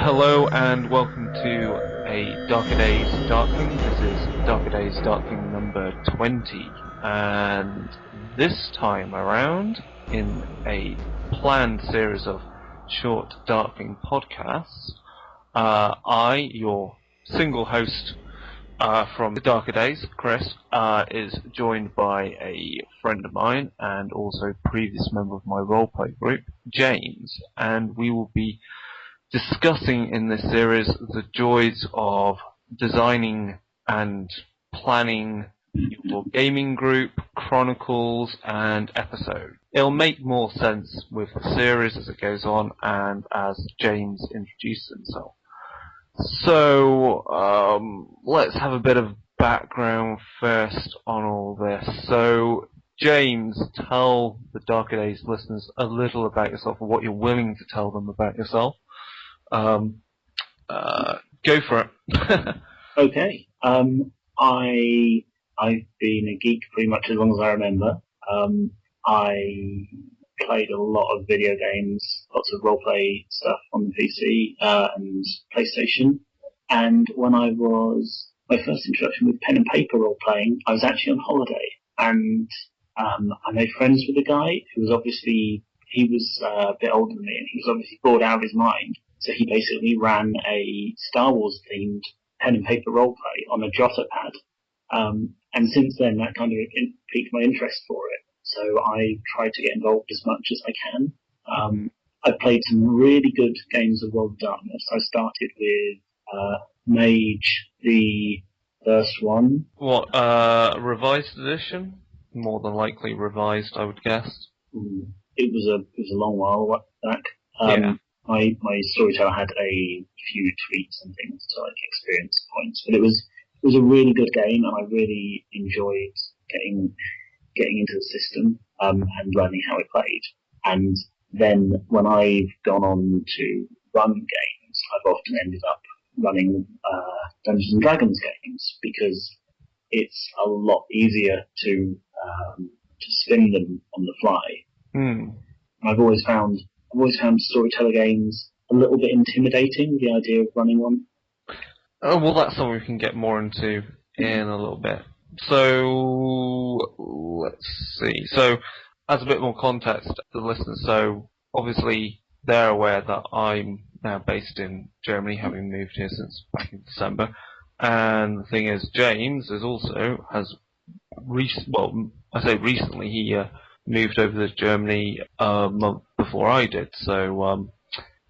Hello and welcome to a Darker Days Darkling. This is Darker Days Darkling number 20, and this time around, in a planned series of short Darkling podcasts, I, your single host from the Darker Days, Chris, is joined by a friend of mine and also previous member of my roleplay group, James, and we will be discussing in this series the joys of designing and planning your gaming group, chronicles, and episode. It'll make more sense with the series as it goes on and as James introduces himself. So, let's have a bit of background first on all this. So, James, tell the Darker Days listeners a little about yourself, or what you're willing to tell them about yourself. Go for it. Okay. I've been a geek pretty much as long as I remember. I played a lot of video games, lots of roleplay stuff on the PC and PlayStation. And when my first introduction with pen and paper role playing, I was actually on holiday, and I made friends with a guy who was he was a bit older than me, and he was obviously bored out of his mind. So he basically ran a Star Wars themed pen and paper roleplay on a jotter pad. And since then, that kind of piqued my interest for it. So I tried to get involved as much as I can. I've played some really good games of World of Darkness. I started with Mage, the first one. What, revised edition? More than likely revised, I would guess. It was a long while back. Yeah. My storyteller had a few tweaks and things to experience points, but it was a really good game, and I really enjoyed getting into the system and learning how it played. And then when I've gone on to run games, I've often ended up running Dungeons and Dragons games because it's a lot easier to spin them on the fly. I've always found storyteller games a little bit intimidating, the idea of running one. Oh, well, that's something we can get more into in a little bit. So, let's see. So, as a bit more context to the listeners, so obviously they're aware that I'm now based in Germany, having moved here since back in December. And the thing is, James recently, he moved over to Germany a month before I did. So,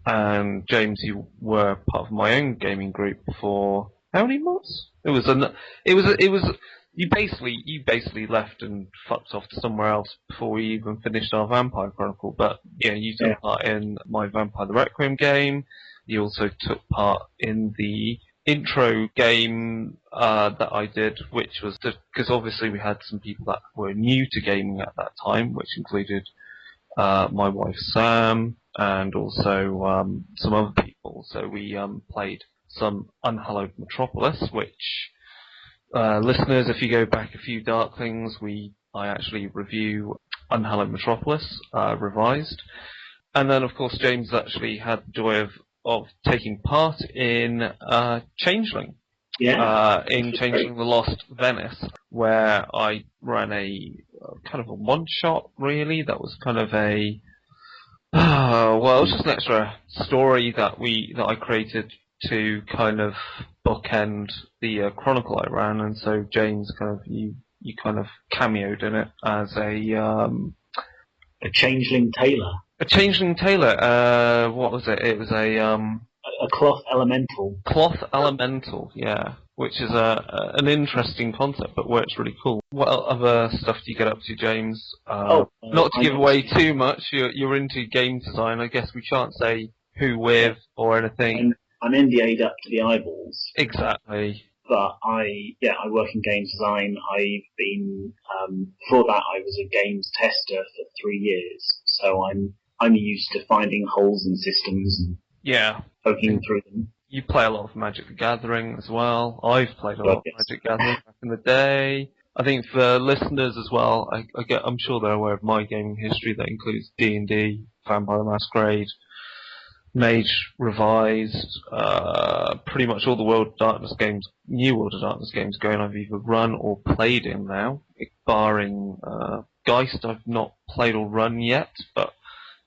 and James, you were part of my own gaming group for how many months? You basically left and fucked off to somewhere else before we even finished our Vampire Chronicle. But yeah, you took part in my Vampire the Requiem game. You also took part in the intro game that I did, which was because obviously we had some people that were new to gaming at that time, which included my wife Sam and also some other people. So we played some Unhallowed Metropolis, which listeners, if you go back a few Darklings, I actually review Unhallowed Metropolis revised, and then of course James actually had the joy of taking part in Changeling. In Changeling the Lost Venice, where I ran a kind of a one-shot, really. That was kind of a... it was just an extra story that I created to kind of bookend the Chronicle I ran, and so James, you kind of cameoed in it as a Changeling tailor. A Changeling tailor. What was it? It was a cloth elemental. Cloth elemental, yeah. Which is an interesting concept, but works really cool. What other stuff do you get up to, James? Not to give away too much, you're into game design. I guess we shan't say who with or anything. I'm NDA'd up to the eyeballs. Exactly. But I work in game design. I've been before that I was a games tester for 3 years, so I'm used to finding holes in systems and poking through them. You play a lot of Magic the Gathering as well. I've played a lot of Magic the Gathering back in the day. I think for listeners as well, I'm sure they're aware of my gaming history. That includes D&D, Vampire the Masquerade, Mage revised, pretty much all the World of Darkness games, new World of Darkness games going I've either run or played in now, barring Geist I've not played or run yet, but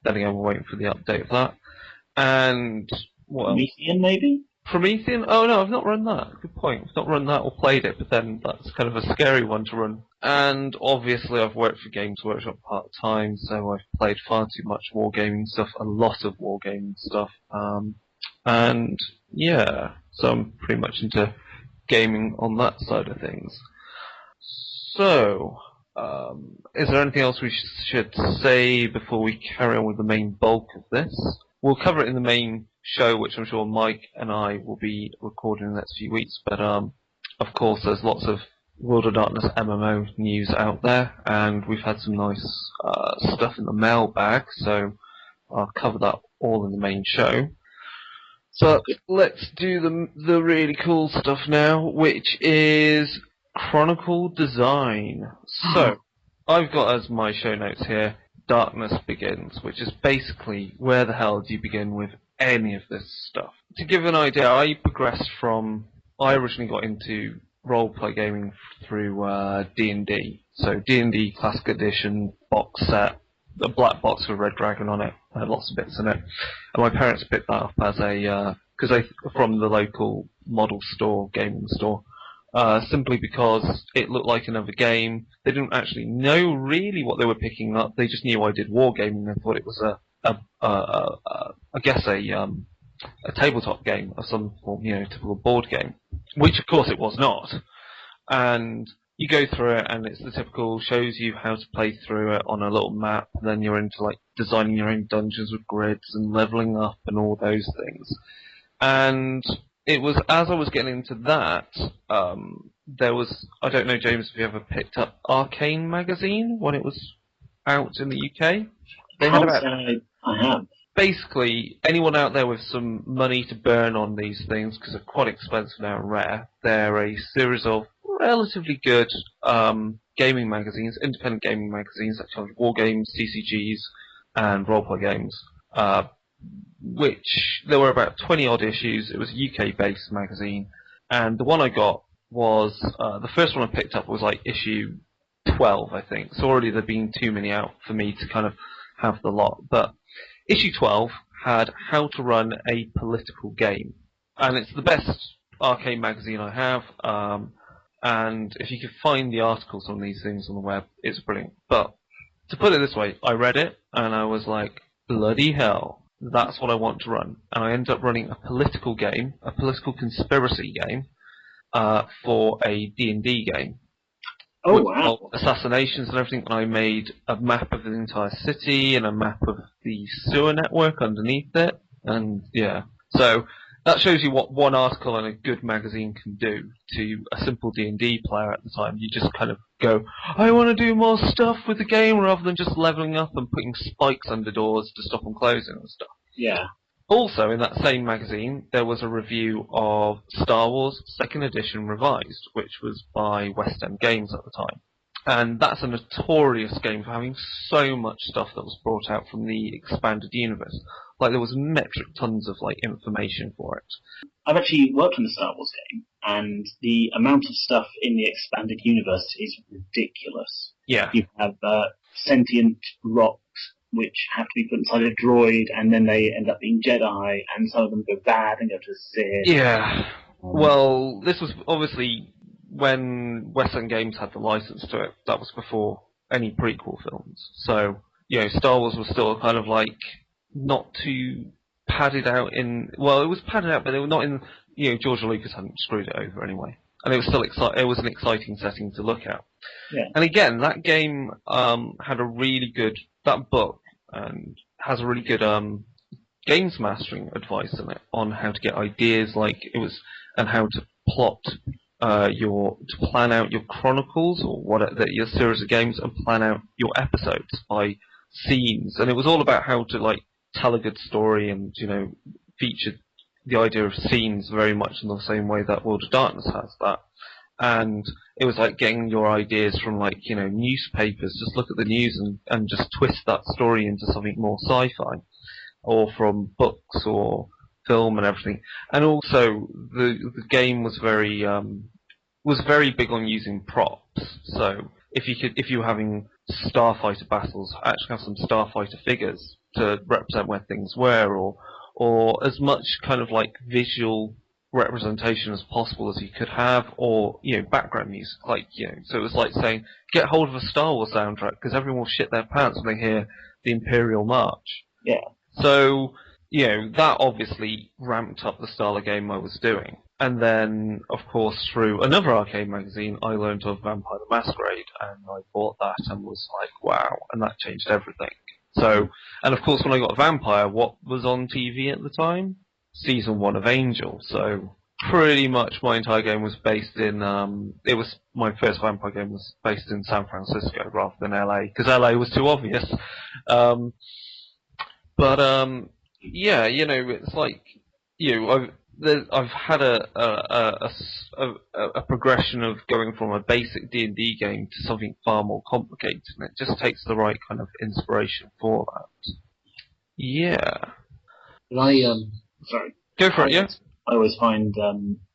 then again we're waiting for the update of that. And what else? Promethean, maybe? Promethean? Oh no, I've not run that. Good point. I've not run that or played it, but then that's kind of a scary one to run. And obviously I've worked for Games Workshop part-time, so I've played far too much wargaming stuff, a lot of wargaming stuff. And yeah, so I'm pretty much into gaming on that side of things. So, is there anything else we should say before we carry on with the main bulk of this? We'll cover it in the main show, which I'm sure Mike and I will be recording in the next few weeks. But of course, there's lots of World of Darkness MMO news out there, and we've had some nice stuff in the mailbag, so I'll cover that all in the main show. So let's do the really cool stuff now, which is Chronicle design. So I've got as my show notes here, Darkness Begins, which is basically where the hell do you begin with any of this stuff. To give an idea, I originally got into role-play gaming through D&D. So D&D Classic Edition box set, a black box with Red Dragon on it, had lots of bits in it. And my parents picked that up as from the local model store, gaming store, simply because it looked like another game. They didn't actually know really what they were picking up. They just knew I did wargaming and thought it was a tabletop game of some form, typical board game, which of course it was not. And you go through it, and it's the typical shows you how to play through it on a little map. And then you're into like designing your own dungeons with grids and leveling up and all those things. And it was as I was getting into that, there was, I don't know, James, if you ever picked up Arcane magazine when it was out in the UK. They had about, I have. Basically, anyone out there with some money to burn on these things, because they're quite expensive now and rare, they're a series of relatively good gaming magazines, independent gaming magazines that cover war games, CCGs, and roleplay games. Which there were about 20 odd issues. It was a UK-based magazine, and the one I got was the first one I picked up was like issue 12, I think. So already there'd been too many out for me to kind of have the lot, but issue 12 had How to Run a Political Game, and it's the best arcade magazine I have. And if you could find the articles on these things on the web, it's brilliant. But to put it this way, I read it and I was like, bloody hell, that's what I want to run. And I ended up running a political game, a political conspiracy game, for a D&D game. Oh, wow. Assassinations and everything, and I made a map of the entire city and a map of the sewer network underneath it, and yeah. So that shows you what one article in a good magazine can do to a simple D&D player at the time. You just kind of go, I want to do more stuff with the game, rather than just leveling up and putting spikes under doors to stop them closing and stuff. Yeah. Also, in that same magazine, there was a review of Star Wars 2nd Edition Revised, which was by West End Games at the time. And that's a notorious game for having so much stuff that was brought out from the expanded universe. Like, there was metric tons of, like, information for it. I've actually worked on the Star Wars game, and the amount of stuff in the expanded universe is ridiculous. Yeah. You have sentient rocks which have to be put inside a droid, and then they end up being Jedi, and some of them go bad and go to Sith. Yeah. Well, this was obviously when West End Games had the license to it. That was before any prequel films. So, Star Wars was still kind of like not too padded out in. Well, it was padded out, but they were not in. George Lucas hadn't screwed it over anyway, and it was still it was an exciting setting to look at. Yeah. And again, that game had a really good. That book has a really good games mastering advice in it on how to get ideas, and how to plot to plan out your chronicles or your series of games, and plan out your episodes by scenes. And it was all about how to tell a good story, and feature the idea of scenes very much in the same way that World of Darkness has that. And it was like getting your ideas from newspapers. Just look at the news and just twist that story into something more sci-fi. or from books or film and everything. And also, the game was very big on using props. So if you were having starfighter battles, actually have some starfighter figures to represent where things were, or as much kind of like visual representation as possible as you could have, or background music, so it was like saying get hold of a Star Wars soundtrack because everyone will shit their pants when they hear the Imperial March. Yeah. So that obviously ramped up the style of game I was doing. And then, of course, through another arcade magazine, I learned of Vampire the Masquerade, and I bought that and was like, wow, and that changed everything. So, and of course, when I got Vampire, what was on TV at the time? Season 1 of Angel. So, pretty much my entire game was based in, my first Vampire game was based in San Francisco rather than LA, because LA was too obvious. Yeah, it's like, I've had a progression of going from a basic D&D game to something far more complicated, and it just takes the right kind of inspiration for that. Yeah. Sorry. Go for it, yeah? I always find,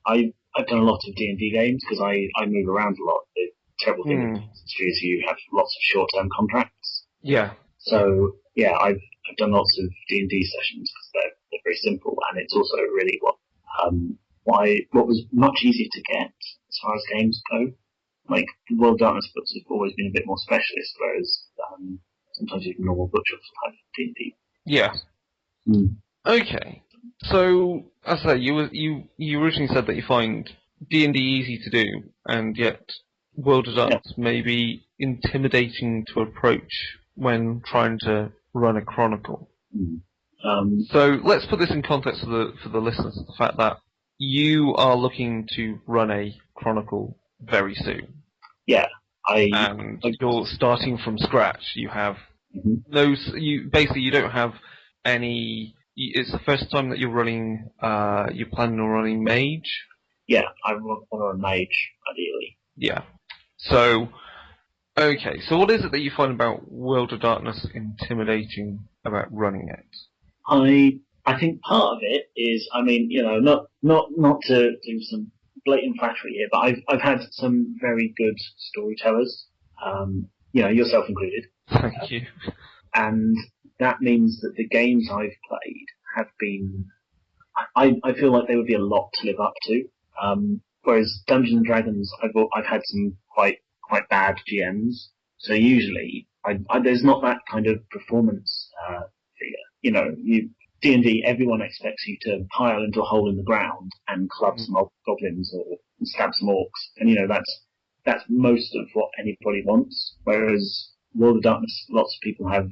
I've done a lot of D&D games because I move around a lot. The terrible thing is you have lots of short-term contracts. Yeah. So, yeah, I've done lots of D&D sessions because they're very simple, and it's also really what was much easier to get as far as games go. Like, the World of Darkness books have always been a bit more specialist, whereas sometimes even normal bookshops will have D&D. Yeah. Okay. So, as I say, you originally said that you find D&D easy to do, and yet World of Darkness may be intimidating to approach when trying to run a Chronicle. So let's put this in context for the listeners, the fact that you are looking to run a Chronicle very soon. Yeah. And you're starting from scratch. You have you don't have any. It's the first time that you're running. You're planning on running Mage. Yeah, I want to run Mage ideally. Yeah. So, okay. So, what is it that you find about World of Darkness intimidating about running it? I think part of it is, I mean, not to do some blatant flattery here, but I've had some very good storytellers, yourself included. Thank you. And that means that the games I've played have been, I feel like they would be a lot to live up to. Whereas Dungeons and Dragons, I've had some quite bad GMs, so usually there's not that kind of performance figure. D&D, everyone expects you to pile into a hole in the ground and club some goblins or stab some orcs, and that's most of what anybody wants. Whereas World of Darkness, lots of people have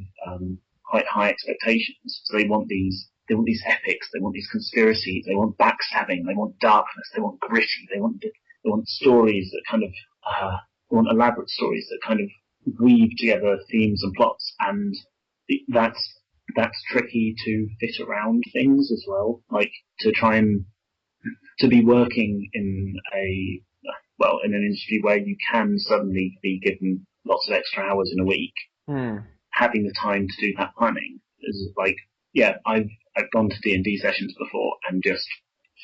quite high expectations. So they want these epics, they want these conspiracies, they want backstabbing, they want darkness, they want gritty, they want stories that kind of they want elaborate stories that kind of weave together themes and plots, and that's tricky to fit around things as well. Like to try and to be working in in an industry where you can suddenly be given lots of extra hours in a week, having the time to do that planning is like, yeah, I've gone to D&D sessions before and just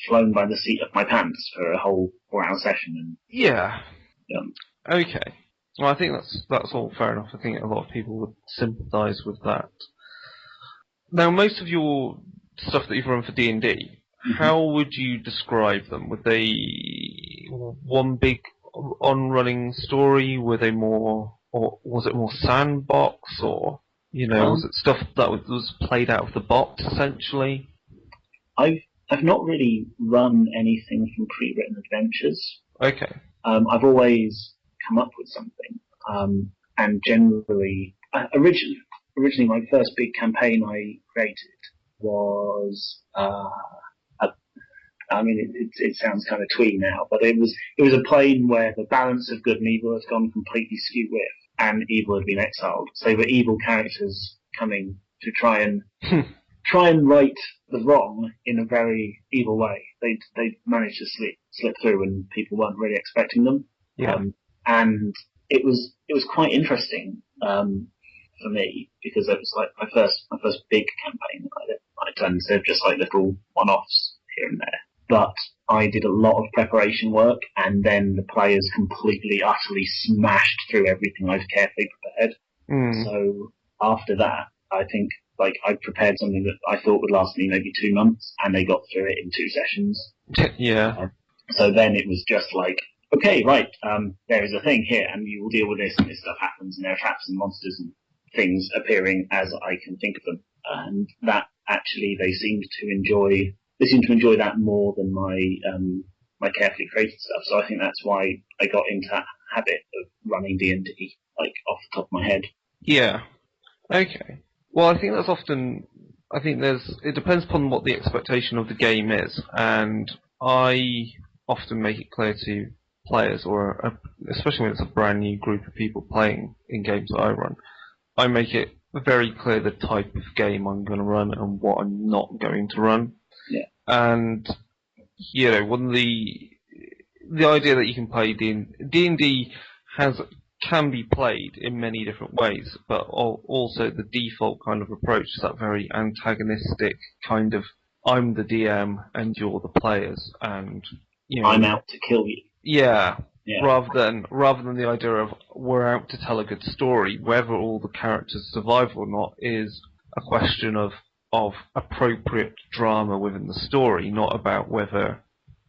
flown by the seat of my pants for a whole 4-hour session. And yeah. Okay. Well, I think that's all fair enough. I think a lot of people would sympathise with that. Now, most of your stuff that you've run for D&D, how would you describe them? Were they one big on-running story? Were they more, or was it more sandbox, or was it stuff that was played out of the box essentially? I've not really run anything from pre-written adventures. Okay. I've always come up with something, and generally, originally my first big campaign I created was it sounds kind of twee now, but it was a plane where the balance of good and evil had gone completely skew with, and evil had been exiled. So they were evil characters coming to try and right the wrong in a very evil way. They managed to slip through, and people weren't really expecting them. Yeah. And it was quite interesting for me because it was like my first big campaign that I'd done. So just like little one-offs here and there. But I did a lot of preparation work, and then the players completely, utterly smashed through everything I've carefully prepared. So after that, I think like I prepared something that I thought would last me maybe 2 months, and they got through it in 2 sessions. Yeah. So then it was just like, okay, right, there is a thing here, and you will deal with this, and this stuff happens, and there are traps and monsters and things appearing as I can think of them. And that actually they seemed to enjoy that more than my carefully created stuff. So I think that's why I got into that habit of running D&D, like off the top of my head. Yeah. Okay. Well, I think it depends upon what the expectation of the game is, and I often make it clear to players, especially when it's a brand new group of people playing in games that I run, I make it very clear the type of game I'm going to run and what I'm not going to run. Yeah. And, when the idea that you can play D&D can be played in many different ways, but also the default kind of approach is that very antagonistic kind of I'm the DM and you're the players, and I'm out to kill you. Yeah. Rather than the idea of we're out to tell a good story, whether all the characters survive or not is a question of appropriate drama within the story, not about whether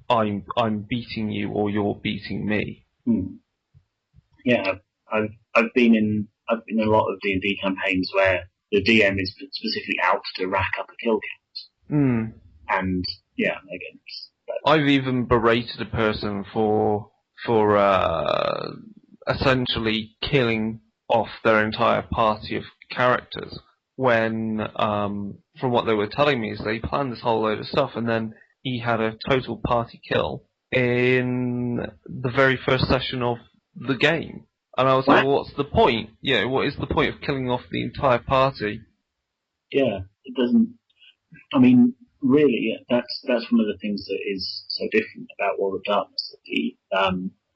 I'm beating you or you're beating me. Yeah, I've been in a lot of D&D campaigns where the DM is specifically out to rack up a kill count. And yeah, again, I've even berated a person for essentially killing off their entire party of characters when, from what they were telling me, is they planned this whole load of stuff and then he had a total party kill in the very first session of the game. And I was like, well, what's the point? What is the point of killing off the entire party? Yeah, it doesn't... I mean, really, that's one of the things that is so different about World of Darkness.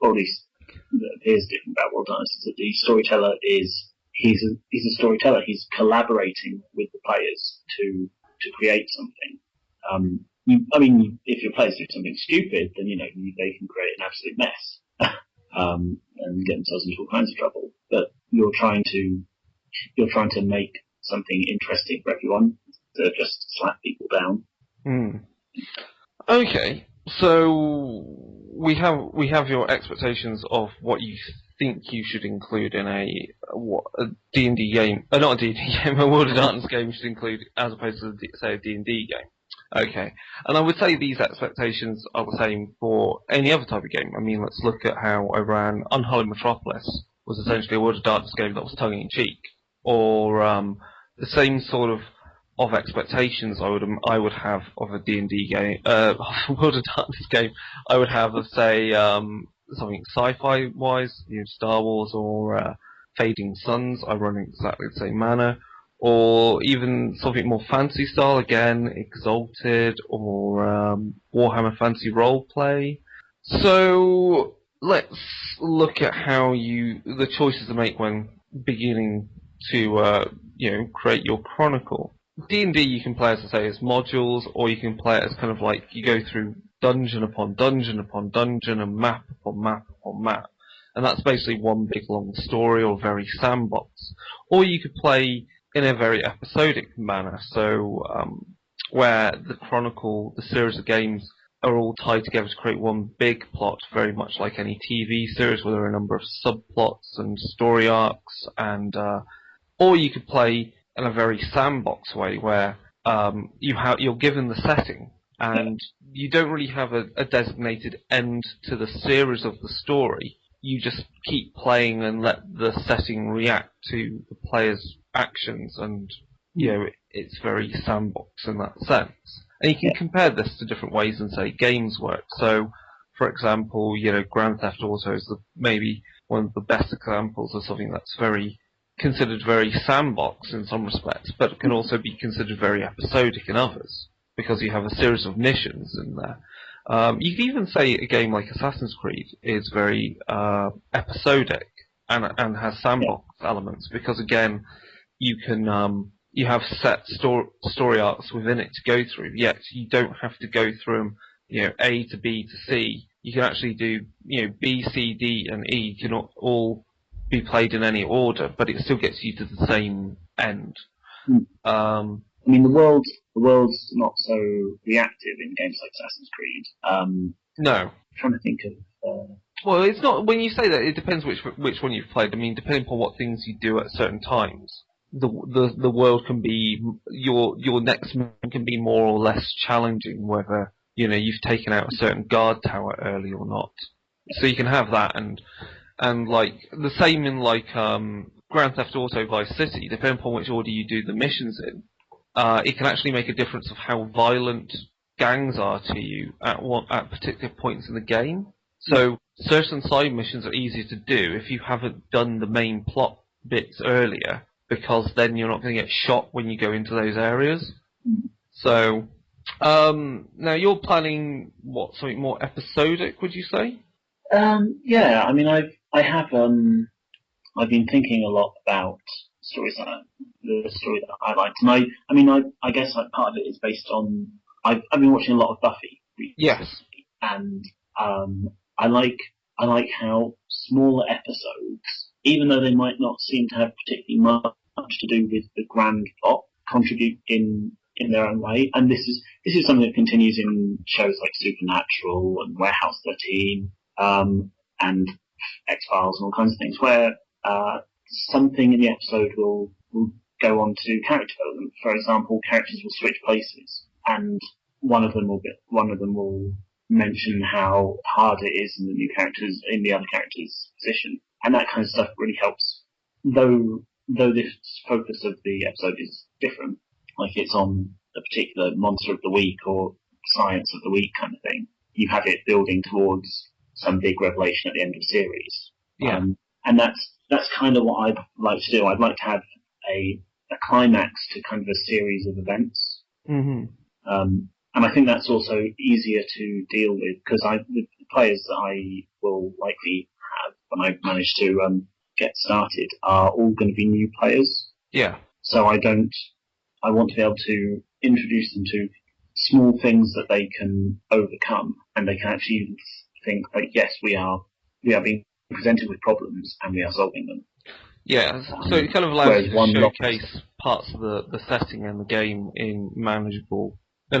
Or at least that appears different about World of Darkness, is that the storyteller he's a storyteller. He's collaborating with the players to create something. If your players do something stupid, then they can create an absolute mess and get themselves into all kinds of trouble. But you're trying to make something interesting for everyone to just slap people down. Okay, so we have your expectations of what you think you should include in a D&D game, not a D&D game, a World of Darkness game should include, as opposed to say a D&D game. Okay, and I would say these expectations are the same for any other type of game. I mean, let's look at how I ran Unholy Metropolis, was essentially a World of Darkness game that was tongue-in-cheek, or the same sort of expectations I would have of a D&D game, World of Darkness game. I would have of, say, something sci-fi wise, Star Wars or Fading Suns. I run in exactly the same manner. Or even something more fantasy style, again, Exalted, or Warhammer Fantasy Roleplay. So let's look at the choices to make when beginning to create your Chronicle. D&D you can play, as I say, as modules, or you can play it as kind of like you go through dungeon upon dungeon upon dungeon and map upon map upon map. And that's basically one big long story or very sandbox. Or you could play in a very episodic manner, so where the Chronicle, the series of games, are all tied together to create one big plot, very much like any TV series, where there are a number of subplots and story arcs, and or you could play in a very sandbox way, where you're given the setting, and you don't really have a designated end to the series of the story. You just keep playing and let the setting react to the player's actions, and it's very sandbox in that sense. And you can compare this to different ways and say games work. So, for example, Grand Theft Auto is maybe one of the best examples of something that's considered very sandbox in some respects, but it can also be considered very episodic in others, because you have a series of missions in there. You could even say a game like Assassin's Creed is very episodic and has sandbox elements, because again, you can you have set story arcs within it to go through. Yet you don't have to go through them, A to B to C. You can actually do, B, C, D, and E can all be played in any order, but it still gets you to the same end. I mean, the world's not so reactive in games like Assassin's Creed. No. I'm trying to think of. Well, it's not. When you say that, it depends which one you've played. I mean, depending upon what things you do at certain times, the world can be your next move can be more or less challenging. Whether you've taken out a certain guard tower early or not. So you can have that, and like the same in like Grand Theft Auto Vice City. Depending upon which order you do the missions in, it can actually make a difference of how violent gangs are to you at particular points in the game. So certain side missions are easier to do if you haven't done the main plot bits earlier, because then you're not going to get shot when you go into those areas. So now you're planning something more episodic, would you say? Yeah, I mean, I've been thinking a lot about the story that I liked, and I guess like part of it is based on I've been watching a lot of Buffy recently, Yes. and I like how smaller episodes, even though they might not seem to have particularly much to do with the grand plot, contribute in their own way. And this is something that continues in shows like Supernatural and Warehouse 13, and X-Files and all kinds of things, where something in the episode will go on to character development. For example, characters will switch places, and one of them will mention how hard it is in the other character's position, and that kind of stuff really helps. Though this focus of the episode is different, like it's on a particular monster of the week or science of the week kind of thing, you have it building towards some big revelation at the end of the series. Yeah. And that's kind of what I'd like to do. I'd like to have a climax to kind of a series of events. Mm-hmm. And I think that's also easier to deal with, because the players that I will likely have when I manage to get started are all going to be new players. Yeah. So I want to be able to introduce them to small things that they can overcome, and they can actually think that yes, we are being presented with problems and we are solving them. Yeah, so it kind of allows you to showcase parts of the setting and the game in a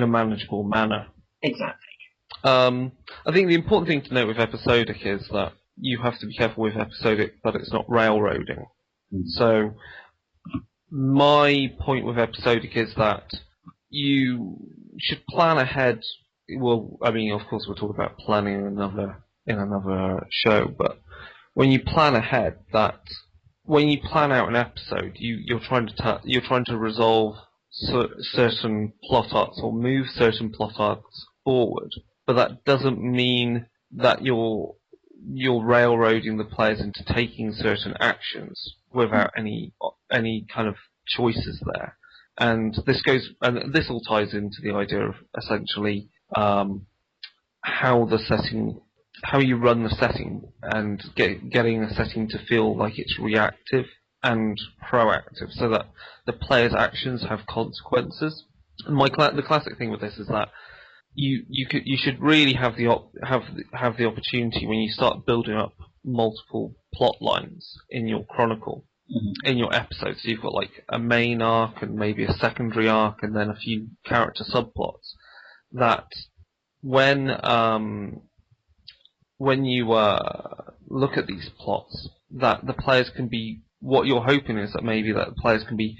manageable manner. Exactly. I think the important thing to note with episodic is that you have to be careful with episodic that it's not railroading. So my point with episodic is that you should plan ahead. Well, I mean, of course, we'll talk about planning in another show, but when you plan ahead, when you plan out an episode, you're trying to resolve certain plot arcs or move certain plot arcs forward, but that doesn't mean that you're railroading the players into taking certain actions without any kind of choices there. And this all ties into the idea of essentially how you run the setting and getting a setting to feel like it's reactive and proactive, so that the player's actions have consequences. And the classic thing with this is that you should really have the opportunity when you start building up multiple plot lines in your chronicle, in your episodes. So you've got like a main arc and maybe a secondary arc and then a few character subplots. That when you look at these plots, that the players can be. What you're hoping is that maybe that the players can be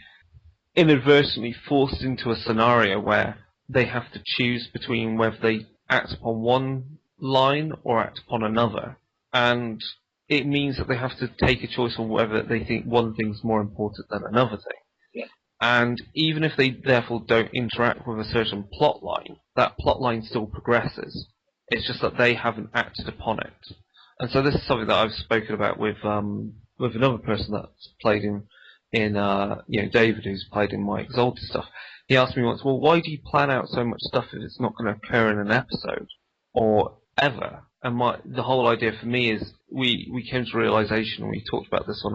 inadvertently forced into a scenario where they have to choose between whether they act upon one line or act upon another, and it means that they have to take a choice on whether they think one thing's more important than another thing. Yeah. And even if they therefore don't interact with a certain plot line, that plot line still progresses. It's just that they haven't acted upon it. And so this is something that I've spoken about with another person that's played in David, who's played in my Exalted stuff. He asked me once, well, why do you plan out so much stuff if it's not going to occur in an episode or ever? And the whole idea for me is we came to realization, and we talked about this on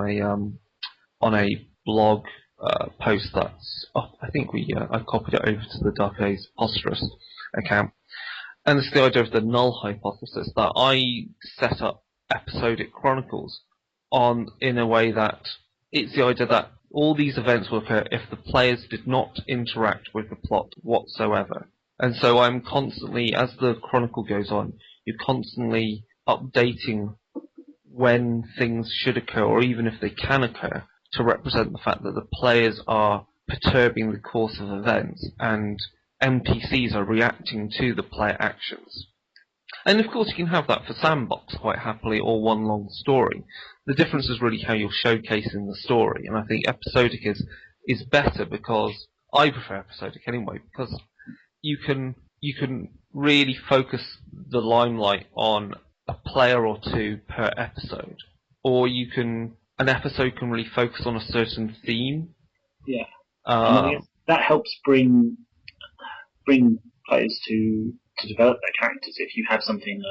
a blog post that's up. I think I copied it over to the Dark Days Posterous account. And it's the idea of the null hypothesis that I set up episodic chronicles in a way that it's the idea that all these events will occur if the players did not interact with the plot whatsoever. And so I'm constantly, as the chronicle goes on, you're constantly updating when things should occur, or even if they can occur, to represent the fact that the players are perturbing the course of events and NPCs are reacting to the player actions. And of course you can have that for Sandbox quite happily, or one long story. The difference is really how you're showcasing the story, and I think episodic is better because I prefer episodic anyway, because you can really focus the limelight on a player or two per episode, or an episode can really focus on a certain theme. Yeah, and I guess that helps bring players to develop their characters. If you have something,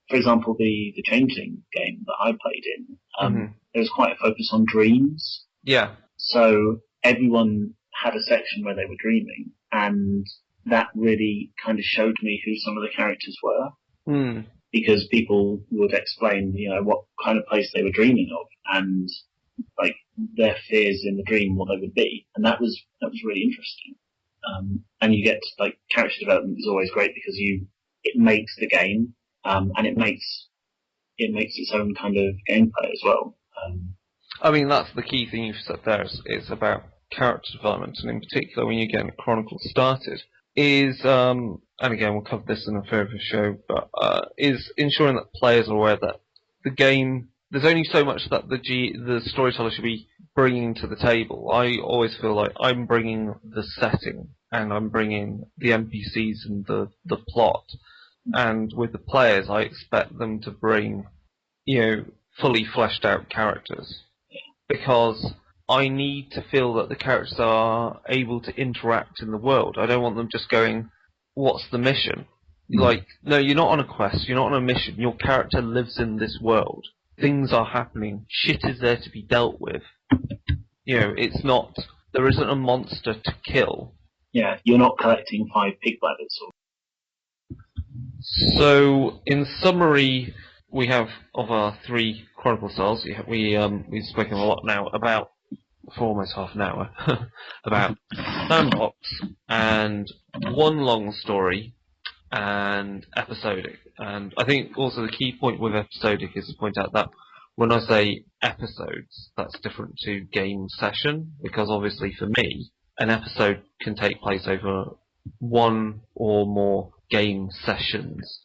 for example, the Changeling game that I played in, there was quite a focus on dreams. Yeah. So everyone had a section where they were dreaming, and that really kind of showed me who some of the characters were. Because people would explain, what kind of place they were dreaming of, and like their fears in the dream, what they would be, and that was really interesting. And you get character development is always great because it makes the game, and it makes its own kind of gameplay as well. I mean, that's the key thing you've said there. It's about character development, and in particular when you're getting a chronicle started, and again we'll cover this in a further show, but is ensuring that players are aware that the game, there's only so much that the storyteller should be bringing to the table. I always feel like I'm bringing the setting, and I'm bringing the NPCs and the plot, and with the players I expect them to bring, fully fleshed out characters, because I need to feel that the characters are able to interact in the world. I don't want them just going, what's the mission? No, you're not on a quest, you're not on a mission, your character lives in this world. Things are happening, shit is there to be dealt with. It's not, there isn't a monster to kill. Yeah, you're not collecting 5 pig bladders. So, in summary, we have, of our 3 chronicle styles, we've spoken a lot now about, for almost half an hour, about Sandbox, and one long story, and episodic. And I think also the key point with episodic is to point out that when I say episodes, that's different to game session, because obviously for me, an episode can take place over one or more game sessions.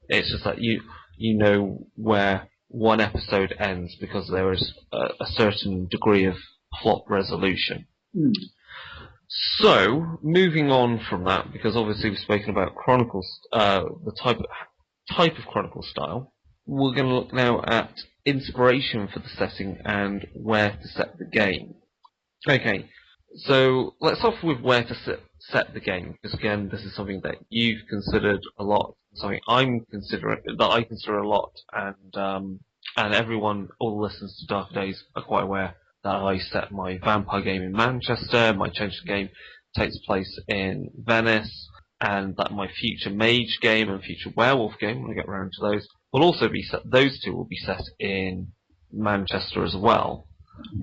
It's just that you know where one episode ends because there is a certain degree of plot resolution. So, moving on from that, because obviously we've spoken about chronicles, the type of chronicle style, we're going to look now at inspiration for the setting and where to set the game. Okay, so let's start off with where to set the game, because again, this is something that you've considered a lot, something I consider a lot, and everyone, all the listeners to Dark Days are quite aware that I set my vampire game in Manchester, my Changeling game takes place in Venice, and that my future mage game and future werewolf game, when I get around to those, will also be set. Those two will be set in Manchester as well.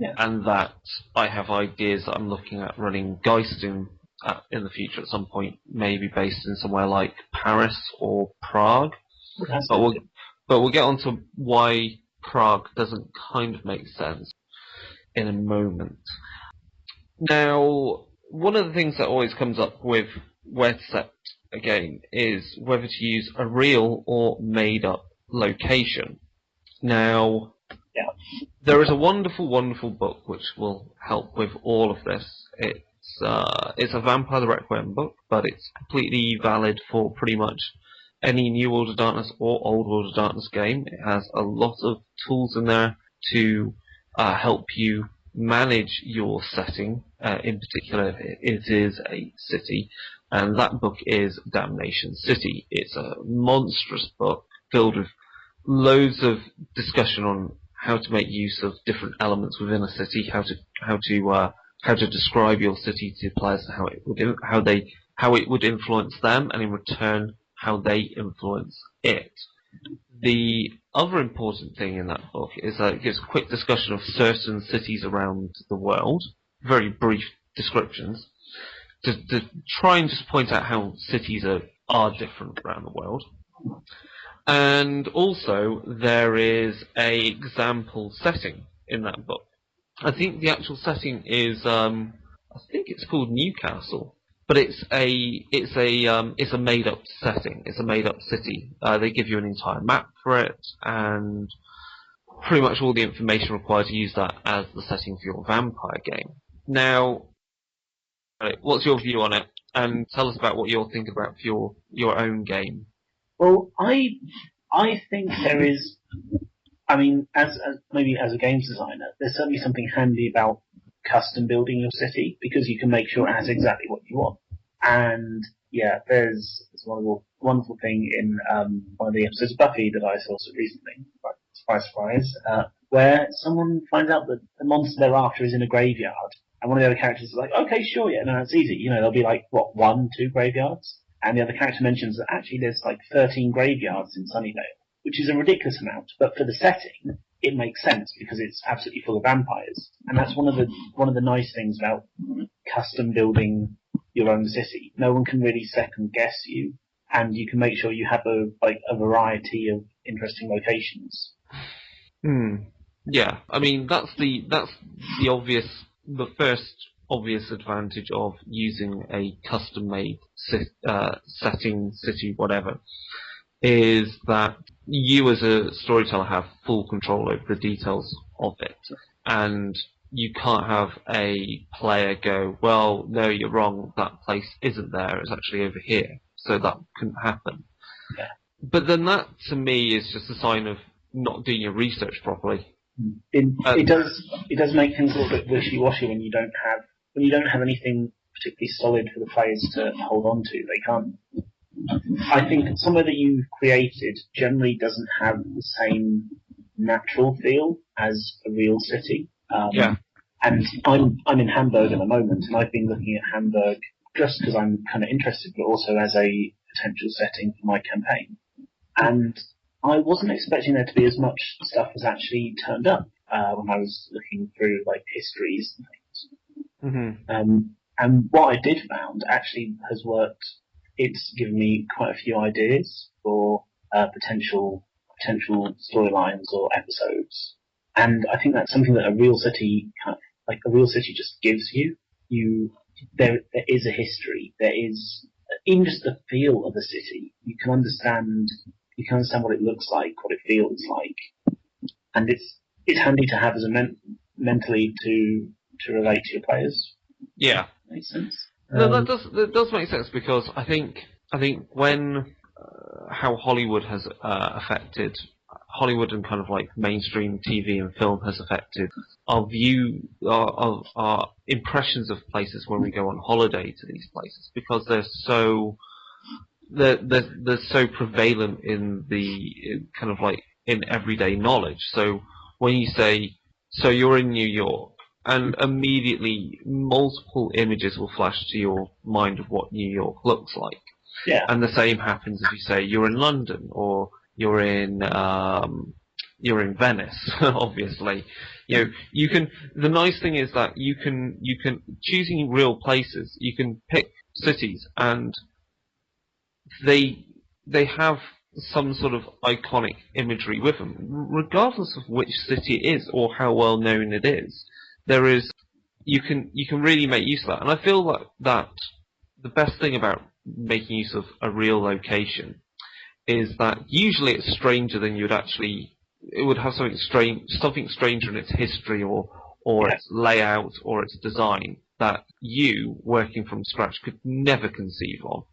Yeah. And that I have ideas that I'm looking at running Geist in the future at some point, maybe based in somewhere like Paris or Prague. But we'll get on to why Prague doesn't kind of make sense in a moment. Now, one of the things that always comes up with where to set a game is whether to use a real or made-up location. Now, there is a wonderful, wonderful book which will help with all of this. It's a Vampire the Requiem book, but it's completely valid for pretty much any New World of Darkness or Old World of Darkness game. It has a lot of tools in there to help you manage your setting. In particular, it is a city, and that book is Damnation City. It's a monstrous book filled with loads of discussion on how to make use of different elements within a city, how to how to describe your city to players, how it would influence them, and in return how they influence it. The other important thing in that book is that it gives a quick discussion of certain cities around the world, very brief descriptions, to try and just point out how cities are different around the world. And also, there is a example setting in that book. I think the actual setting is, I think it's called Newcastle, but it's a made up setting. It's a made up city. They give you an entire map for it, and pretty much all the information required to use that as the setting for your vampire game. Now, what's your view on it? And tell us about what you're thinking about for your own game. Well, I think there is. I mean, maybe as a games designer, there's certainly something handy about custom building your city because you can make sure it has exactly what you want. And yeah, there's this wonderful thing in one of the episodes of Buffy that I saw recently, surprise, surprise, where someone finds out that the monster they're after is in a graveyard, and one of the other characters is like, "Okay, sure, yeah, no, that's easy. You know, there'll be like what 1, 2 graveyards." And the other character mentions that actually there's like 13 graveyards in Sunnydale, which is a ridiculous amount, but for the setting, it makes sense because it's absolutely full of vampires. And that's one of the nice things about custom building your own city. No one can really second guess you, and you can make sure you have a variety of interesting locations. Yeah, I mean that's the first obvious advantage of using a custom-made setting, city, whatever, is that you as a storyteller have full control over the details of it, and you can't have a player go, well, no, you're wrong, that place isn't there, it's actually over here, so that couldn't happen. Yeah. But then that, to me, is just a sign of not doing your research properly. It does make things a little bit wishy-washy when you don't have anything particularly solid for the players to hold on to. They can't. I think somewhere that you've created generally doesn't have the same natural feel as a real city. Yeah. And I'm in Hamburg at the moment, and I've been looking at Hamburg just because I'm kind of interested, but also as a potential setting for my campaign. And I wasn't expecting there to be as much stuff as actually turned up when I was looking through like histories and things. Mm-hmm. And what I did found actually has worked. It's given me quite a few ideas for potential storylines or episodes, and I think that's something that a real city just gives you. There is a history. There is even just the feel of a city. You can understand what it looks like, what it feels like, and it's handy to have as mentally to relate to your players. Yeah, makes sense. No, that does make sense because I think when how Hollywood has affected Hollywood and kind of like mainstream TV and film has affected our view of our impressions of places when we go on holiday to these places because they're so prevalent in the kind of like in everyday knowledge. So when you say, so you're in New York, and immediately multiple images will flash to your mind of what New York looks like. Yeah. And the same happens if you say you're in London or you're in Venice, obviously. You know, you can. The nice thing is that you can choosing real places. You can pick cities, and they have some sort of iconic imagery with them, regardless of which city it is or how well known it is. There is, you can really make use of that, and I feel that the best thing about making use of a real location is that usually it's stranger than you'd actually. It would have something stranger in its history or its layout or its design that you, working from scratch, could never conceive of.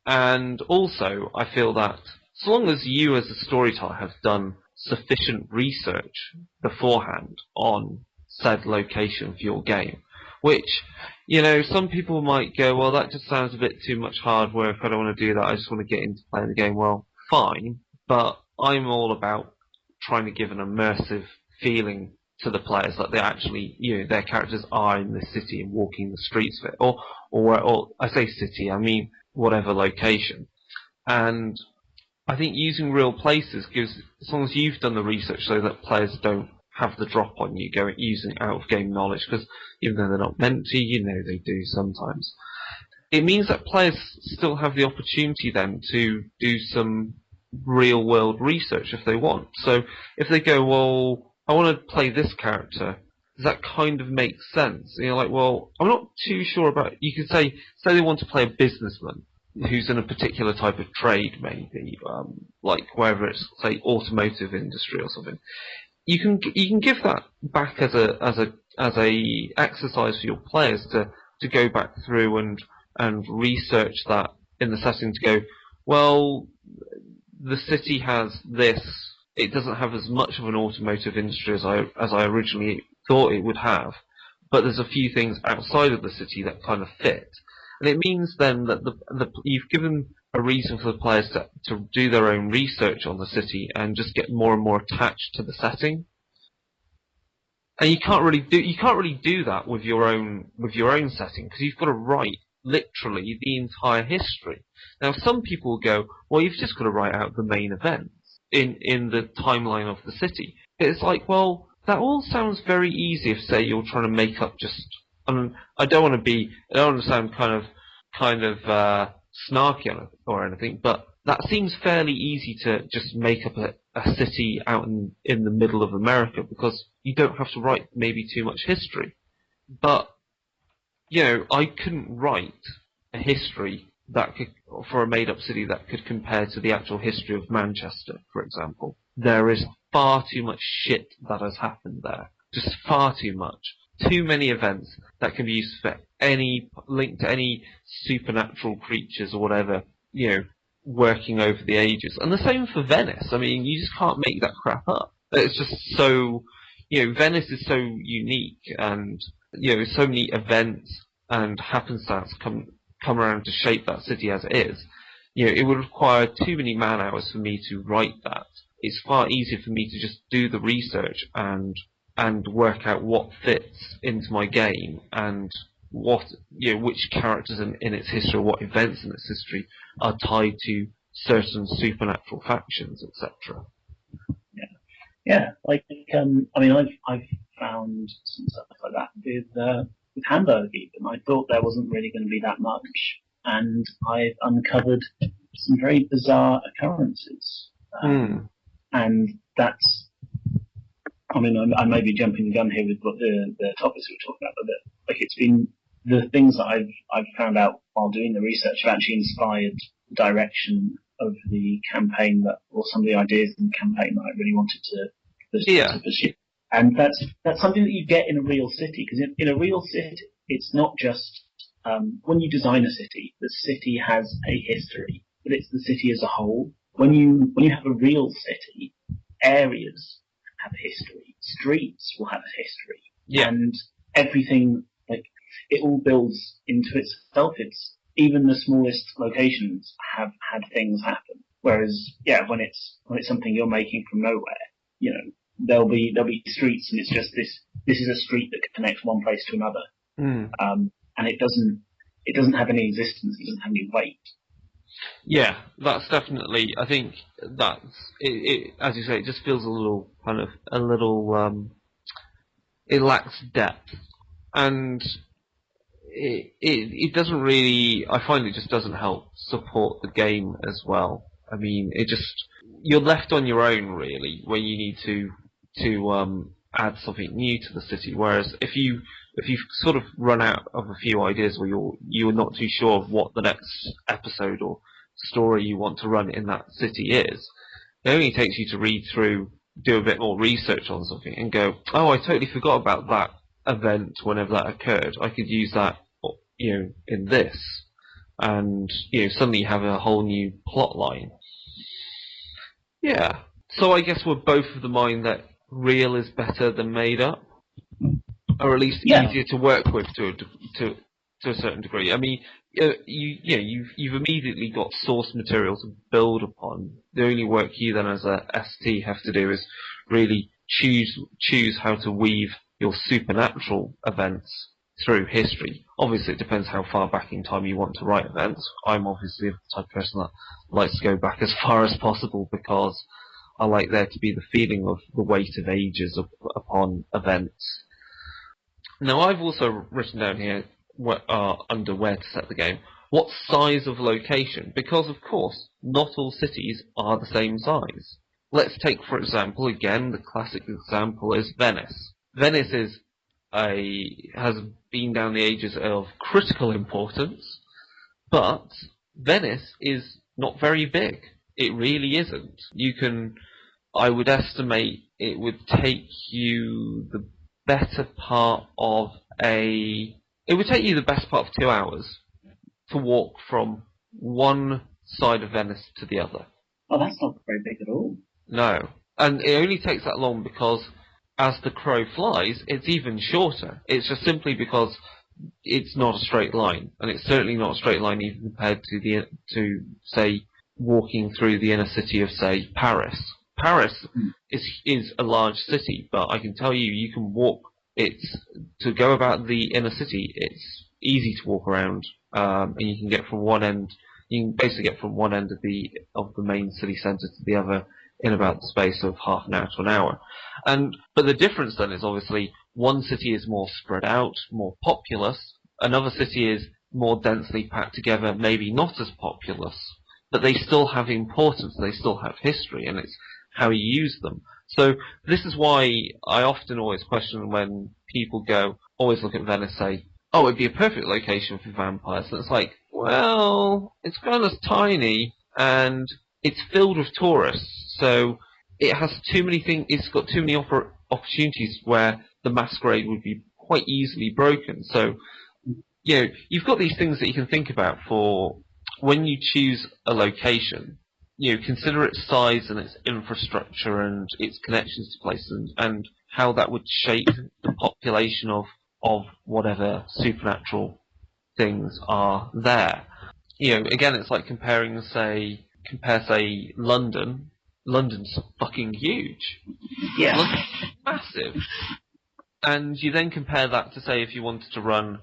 And also, I feel that so long as you as a storyteller have done sufficient research beforehand on said location for your game, which, you know, some people might go, well, that just sounds a bit too much hard work, I don't want to do that, I just want to get into playing the game. Well, fine, but I'm all about trying to give an immersive feeling to the players that they actually, their characters are in the city and walking the streets of it, or I say city, I mean whatever location. And I think using real places gives, as long as you've done the research so that players don't have the drop on you using out of game knowledge, because even though they're not meant to, they do sometimes. It means that players still have the opportunity then to do some real world research if they want. So if they go, well, I want to play this character, does that kind of make sense? Like, well, I'm not too sure about, you could say they want to play a businessman who's in a particular type of trade, maybe, like whether it's, say, automotive industry or something. You can give that back as a exercise for your players to go back through and research that in the setting, to go, well, the city has this. It doesn't have as much of an automotive industry as I originally thought it would have, but there's a few things outside of the city that kind of fit. And it means then that you've given a reason for the players to do their own research on the city and just get more and more attached to the setting. And you can't really do that with your own setting, because you've got to write literally the entire history. Now, some people will go, well, you've just got to write out the main events in the timeline of the city. It's like, well, that all sounds very easy if, say, you're trying to make up just. I don't want to sound kind of snarky or anything, but that seems fairly easy to just make up a city out in the middle of America, because you don't have to write maybe too much history. But I couldn't write a history for a made-up city that could compare to the actual history of Manchester, for example. There is far too much shit that has happened there. Just far too much. Too many events that can be used for any link to any supernatural creatures or whatever, working over the ages. And the same for Venice. I mean, you just can't make that crap up. It's just so, Venice is so unique, and so many events and happenstance come around to shape that city as it is. It would require too many man hours for me to write that. It's far easier for me to just do the research and work out what fits into my game, and which characters in its history, what events in its history are tied to certain supernatural factions, etc. Yeah. Like, I mean, I've found some stuff like that with Hamburg even. I thought there wasn't really going to be that much, and I've uncovered some very bizarre occurrences. And that's, I mean, I may be jumping the gun here with what the topics we're talking about, but like, it's been the things that I've found out while doing the research have actually inspired the direction of the campaign, or some of the ideas in the campaign that I really wanted to pursue. And that's something that you get in a real city, because in a real city, it's not just when you design a city, the city has a history, but it's the city as a whole. When you have a real city, areas have a history, streets will have a history, and everything, like, it all builds into itself. It's even the smallest locations have had things happen. Whereas, when it's something you're making from nowhere, there'll be streets, and it's just this is a street that connects one place to another, and it doesn't have any existence. It doesn't have any weight. Yeah, that's definitely. I think that's it. As you say, it just feels a little it lacks depth, and it doesn't really. I find it just doesn't help support the game as well. I mean, you're left on your own really when you need to add something new to the city. Whereas if you've sort of run out of a few ideas, or you're not too sure of what the next episode or story you want to run in that city is, it only takes you to read through, do a bit more research on something, and go, oh, I totally forgot about that event whenever that occurred. I could use that, in this, and suddenly you have a whole new plot line. Yeah. So I guess we're both of the mind that real is better than made up, or at least easier to work with to a certain degree. I mean, you've immediately got source material to build upon. The only work you then as a ST have to do is really choose how to weave your supernatural events through history. Obviously, it depends how far back in time you want to write events. I'm obviously the type of person that likes to go back as far as possible because I like there to be the feeling of the weight of ages upon events. Now, I've also written down here under where to set the game, what size of location, because of course, not all cities are the same size. Let's take, for example, again, the classic example is Venice. Venice has been down the ages of critical importance, but Venice is not very big. It really isn't. I would estimate it would take you the better part of it would take you the best part of 2 hours to walk from one side of Venice to the other. Oh, that's not very big at all. No. And it only takes that long because as the crow flies, it's even shorter. It's just simply because it's not a straight line. And it's certainly not a straight line even compared to say, walking through the inner city of, say, Paris. Paris is a large city, but I can tell you can walk. To go about the inner city, it's easy to walk around, and you can get from one end. You can basically get from one end of the main city centre to the other in about the space of half an hour to an hour. But the difference then is obviously one city is more spread out, more populous. Another city is more densely packed together, maybe not as populous, but they still have importance. They still have history, and it's how you use them. So this is why I often always question when people always look at Venice, say, oh, it'd be a perfect location for vampires. And it's like, well, it's kind of tiny, and it's filled with tourists, so it has too many things. It's got too many opportunities where the masquerade would be quite easily broken. So, you've got these things that you can think about for when you choose a location. Consider its size and its infrastructure and its connections to places and how that would shape the population of whatever supernatural things are there. Again, it's like compare, say, London. London's fucking huge. Yeah. London's massive. And you then compare that to, say, if you wanted to run,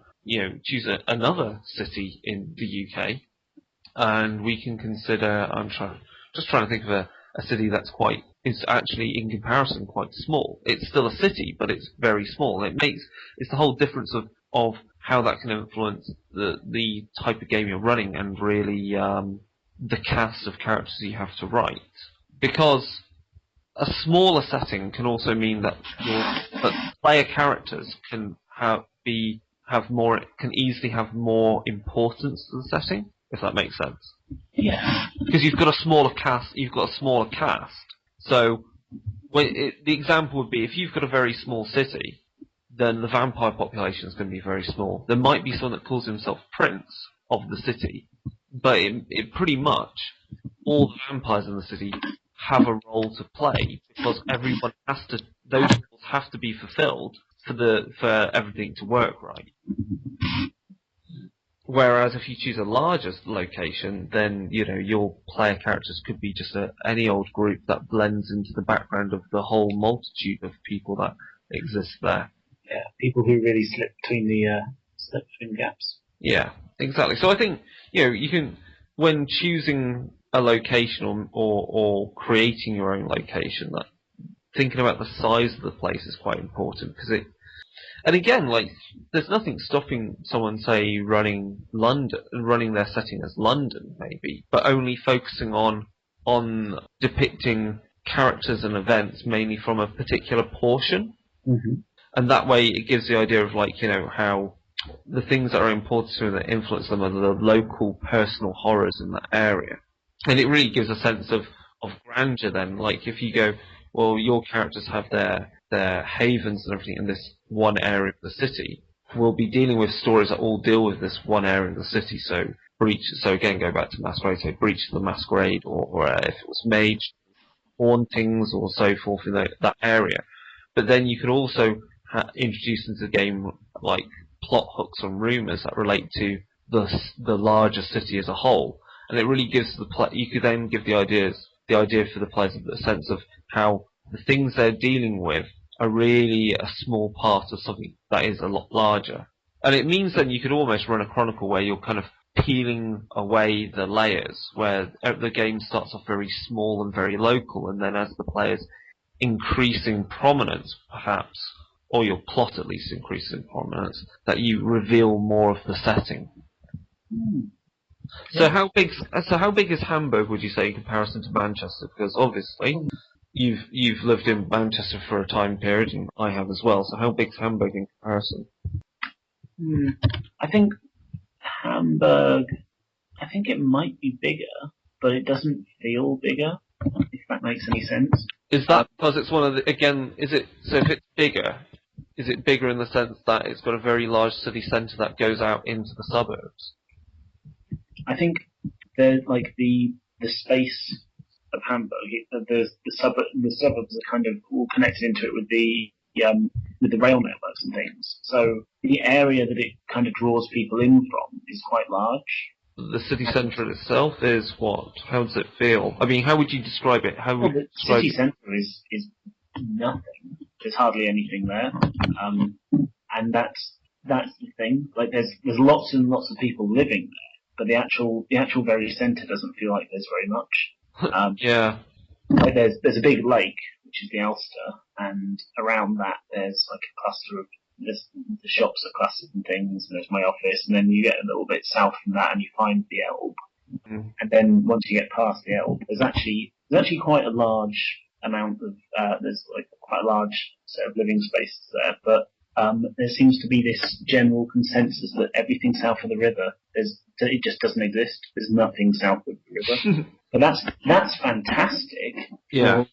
choose another city in the UK, and we can consider, just trying to think of a city is actually in comparison quite small. It's still a city, but it's very small. It's the whole difference of how that can influence the type of game you're running and really the cast of characters you have to write. Because a smaller setting can also mean that player characters can easily have more importance to the setting, if that makes sense. Yeah. Because you've got a smaller cast. So the example would be if you've got a very small city, then the vampire population is going to be very small. There might be someone that calls himself Prince of the city, but it pretty much all the vampires in the city have a role to play because those roles have to be fulfilled for everything to work right. Whereas if you choose a larger location, then your player characters could be just any old group that blends into the background of the whole multitude of people that exist there. Yeah, people who really slip between gaps. Yeah, exactly. So I think you can, when choosing a location or creating your own location, that thinking about the size of the place is quite important because and again, there's nothing stopping someone, say, running their setting as London, maybe, but only focusing on depicting characters and events mainly from a particular portion. Mm-hmm. And that way it gives the idea of, how the things that are important to them that influence them are the local personal horrors in that area. And it really gives a sense of grandeur then. Like, if you go, well, your characters have their havens and everything in this one area of the city. We'll be dealing with stories that all deal with this one area of the city. So again, go back to Masquerade, so Breach of the Masquerade, or if it was Mage, hauntings, or so forth in that area. But then you could also introduce into the game like plot hooks and rumours that relate to the larger city as a whole, and it really gives you could then give the idea for the players a sense of how the things they're dealing with are really a small part of something that is a lot larger. And it means then you could almost run a Chronicle where you're kind of peeling away the layers, where the game starts off very small and very local, and then as the players increase in prominence, perhaps, or your plot at least increases in prominence, that you reveal more of the setting. So how big is Hamburg, would you say, in comparison to Manchester? Because obviously you've lived in Manchester for a time period, and I have as well. So how big's Hamburg in comparison? I think Hamburg, I think it might be bigger, but it doesn't feel bigger, if that makes any sense. Is that because it's one of the, again, is it, so if it's bigger, is it bigger in the sense that it's got a very large city centre that goes out into the suburbs? I think there's like the space of Hamburg, the suburbs are kind of all connected into it with the rail networks and things. So the area that it kind of draws people in from is quite large. The city centre itself is what? How does it feel? I mean, how would you describe it? The city centre is nothing. There's hardly anything there, and that's the thing. Like there's lots and lots of people living there, but the actual very centre doesn't feel like there's very much. Yeah. Like there's a big lake, which is the Ulster, and around that there's like a cluster of the shops are clustered and things, and there's my office, and then you get a little bit south from that and you find the Elbe. And then once you get past the Elbe, there's actually quite a large amount of there's like quite a large set of living spaces there, but there seems to be this general consensus that everything south of the river it just doesn't exist. There's nothing south of the river. But that's fantastic. Yeah.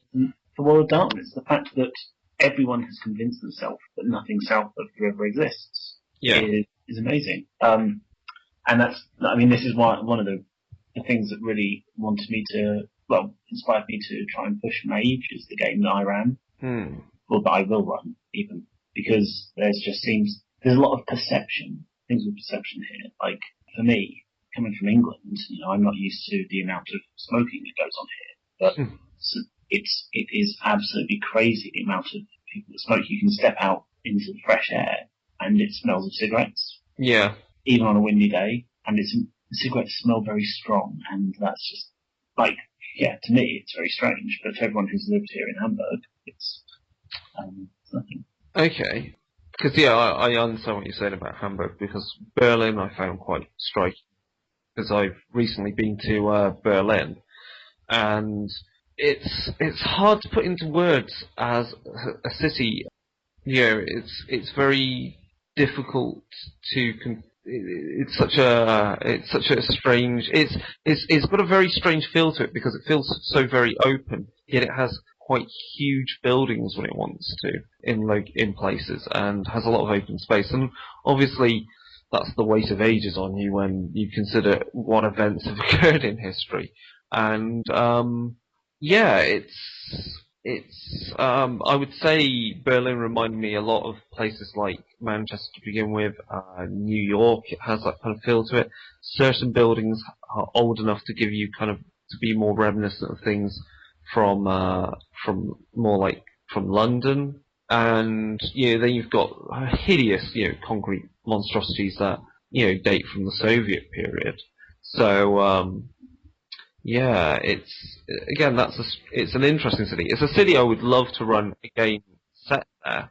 For World of Darkness, the fact that everyone has convinced themselves that nothing south of the river exists is amazing. And this is one of the things that really inspired me to try and push Mage, is the game that I ran, or that I will run even, because there's a lot of things with perception here. Like for me, coming from England, I'm not used to the amount of smoking that goes on here, but it is absolutely crazy the amount of people that smoke. You can step out into the fresh air and it smells of cigarettes. Yeah. Even on a windy day, and the cigarettes smell very strong, and that's just to me it's very strange. But to everyone who's lived here in Hamburg, it's nothing. Okay. Because I understand what you're saying about Hamburg, because Berlin I found quite striking, because I've recently been to Berlin, and it's hard to put into words as a city. It's very difficult to. It's such a strange. It's got a very strange feel to it, because it feels so very open, yet it has quite huge buildings when it wants to in places, and has a lot of open space. And obviously, that's the weight of ages on you when you consider what events have occurred in history. And I would say Berlin reminded me a lot of places like Manchester to begin with. New York, it has that kind of feel to it. Certain buildings are old enough to give you to be more reminiscent of things from London. And then you've got hideous concrete monstrosities that date from the Soviet period. So it's an interesting city. It's a city I would love to run a game set there,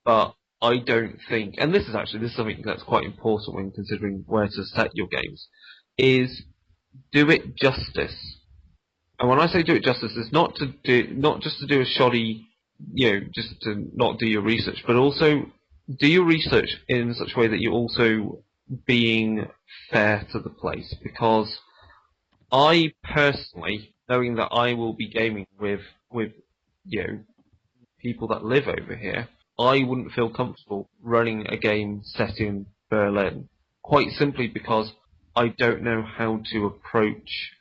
but I don't think, and this is something that's quite important when considering where to set your games, is do it justice. And when I say do it justice, it's not just to do a shoddy, just to not do your research, but also do your research in such a way that you're also being fair to the place. Because I personally, knowing that I will be gaming with people that live over here, I wouldn't feel comfortable running a game set in Berlin, quite simply because I don't know how to approach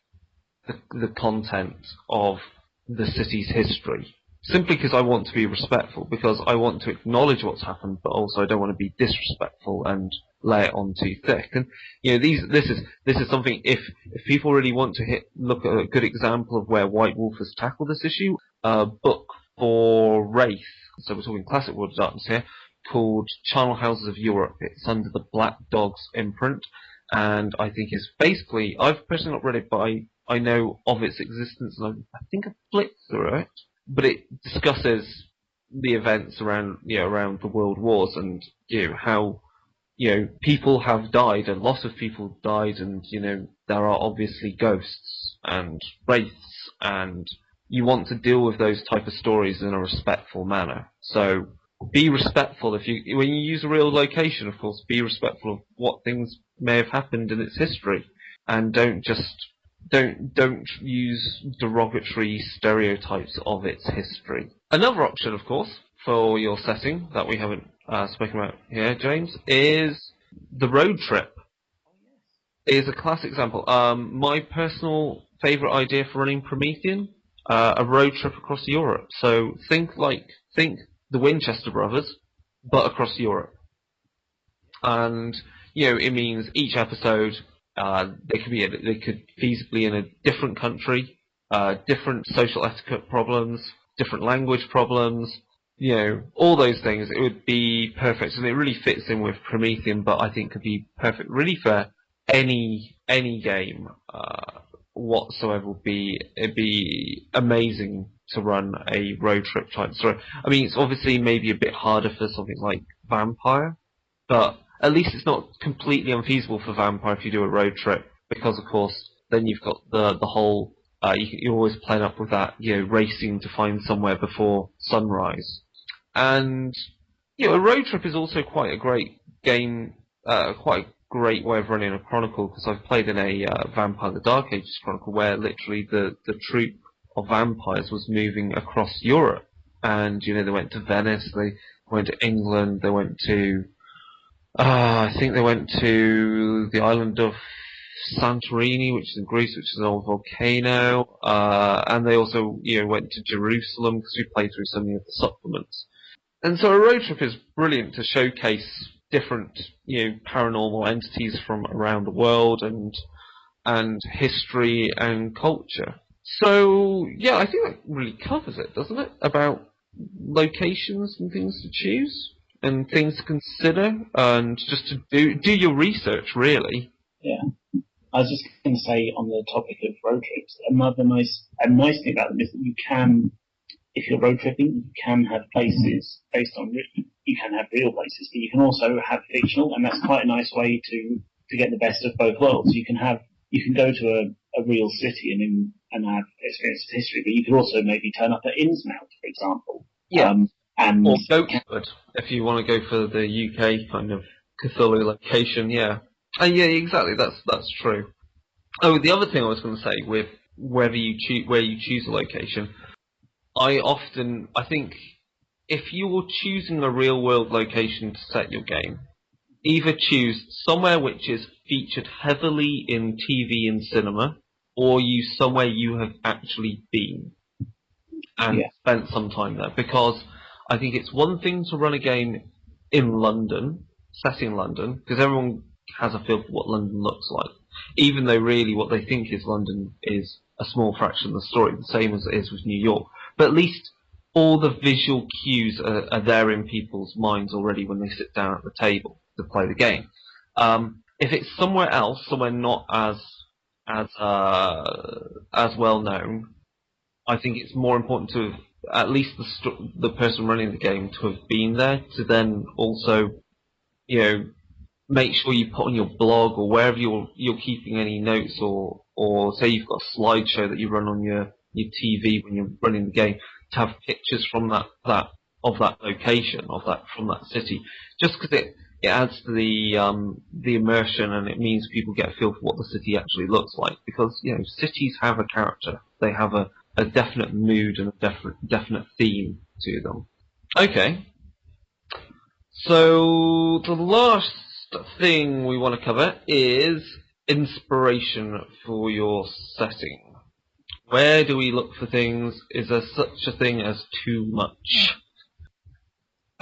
the content of the city's history. Simply because I want to be respectful, because I want to acknowledge what's happened, but also I don't want to be disrespectful and lay it on too thick. And this is something, if people really want to look at a good example of where White Wolf has tackled this issue, book for Wraith, so we're talking classic World of Darkness here, called Charnel Houses of Europe. It's under the Black Dogs imprint, and I think it's basically, I've personally not read it, but I know of its existence, and I think I've flipped through it, but it discusses the events around the world wars, and how people have died, a lot of people died, and there are obviously ghosts and wraiths, and you want to deal with those type of stories in a respectful manner. So be respectful when you use a real location, of course, be respectful of what things may have happened in its history, and don't use derogatory stereotypes of its history. Another option, of course, for your setting that we haven't spoken about here, James, is the road trip. Is a classic example. My personal favourite idea for running Promethean, a road trip across Europe. So think the Winchester brothers, but across Europe. And it means each episode they could feasibly in a different country, different social etiquette problems, different language problems, all those things. It would be perfect, and it really fits in with Promethean, but I think could be perfect really for any game whatsoever. It'd be amazing to run a road trip type story. I mean, it's obviously maybe a bit harder for something like Vampire, but at least it's not completely unfeasible for Vampire if you do a road trip, because of course then you've got the whole you're always playing up with that racing to find somewhere before sunrise, and a road trip is also quite a great game, quite a great way of running a chronicle, because I've played in a Vampire the Dark Ages chronicle where literally the troop of vampires was moving across Europe, and they went to Venice, they went to England, they went to I think they went to the island of Santorini, which is in Greece, which is an old volcano, and they also went to Jerusalem, because we played through so many of the supplements. And so a road trip is brilliant to showcase different paranormal entities from around the world, and history and culture. So yeah, I think that really covers it, doesn't it? About locations and things to choose and things to consider, and just to do your research, really. Yeah. I was just going to say on the topic of road trips, another nice thing about them is that you can, if you're road tripping, you can have places based on, you can have real places, but you can also have fictional, and that's quite a nice way to get the best of both worlds. You can go to a real city and have experience of history, but you could also maybe turn up at Innsmouth, for example. Yeah. Or Goatwood, if you want to go for the UK kind of Cthulhu location, yeah. Yeah, exactly, that's true. Oh, the other thing I was going to say, with where you choose a location, I think if you're choosing a real world location to set your game, either choose somewhere which is featured heavily in TV and cinema, or use somewhere you have actually been and spent some time there, because I think it's one thing to run a game in London, set in London, because everyone has a feel for what London looks like, even though really what they think is London is a small fraction of the story, the same as it is with New York. But at least all the visual cues are there in people's minds already when they sit down at the table to play the game. If it's somewhere else, somewhere not as well known, I think it's more important to have, at least the person running the game, to have been there, to then also make sure you put on your blog or wherever you're keeping any notes, or say you've got a slideshow that you run on your TV when you're running the game, to have pictures from that location, from that city, just because it adds to the immersion, and it means people get a feel for what the city actually looks like, because cities have a character, they have a definite mood and a definite theme to them. Okay, so the last thing we want to cover is inspiration for your setting. Where do we look for things? Is there such a thing as too much?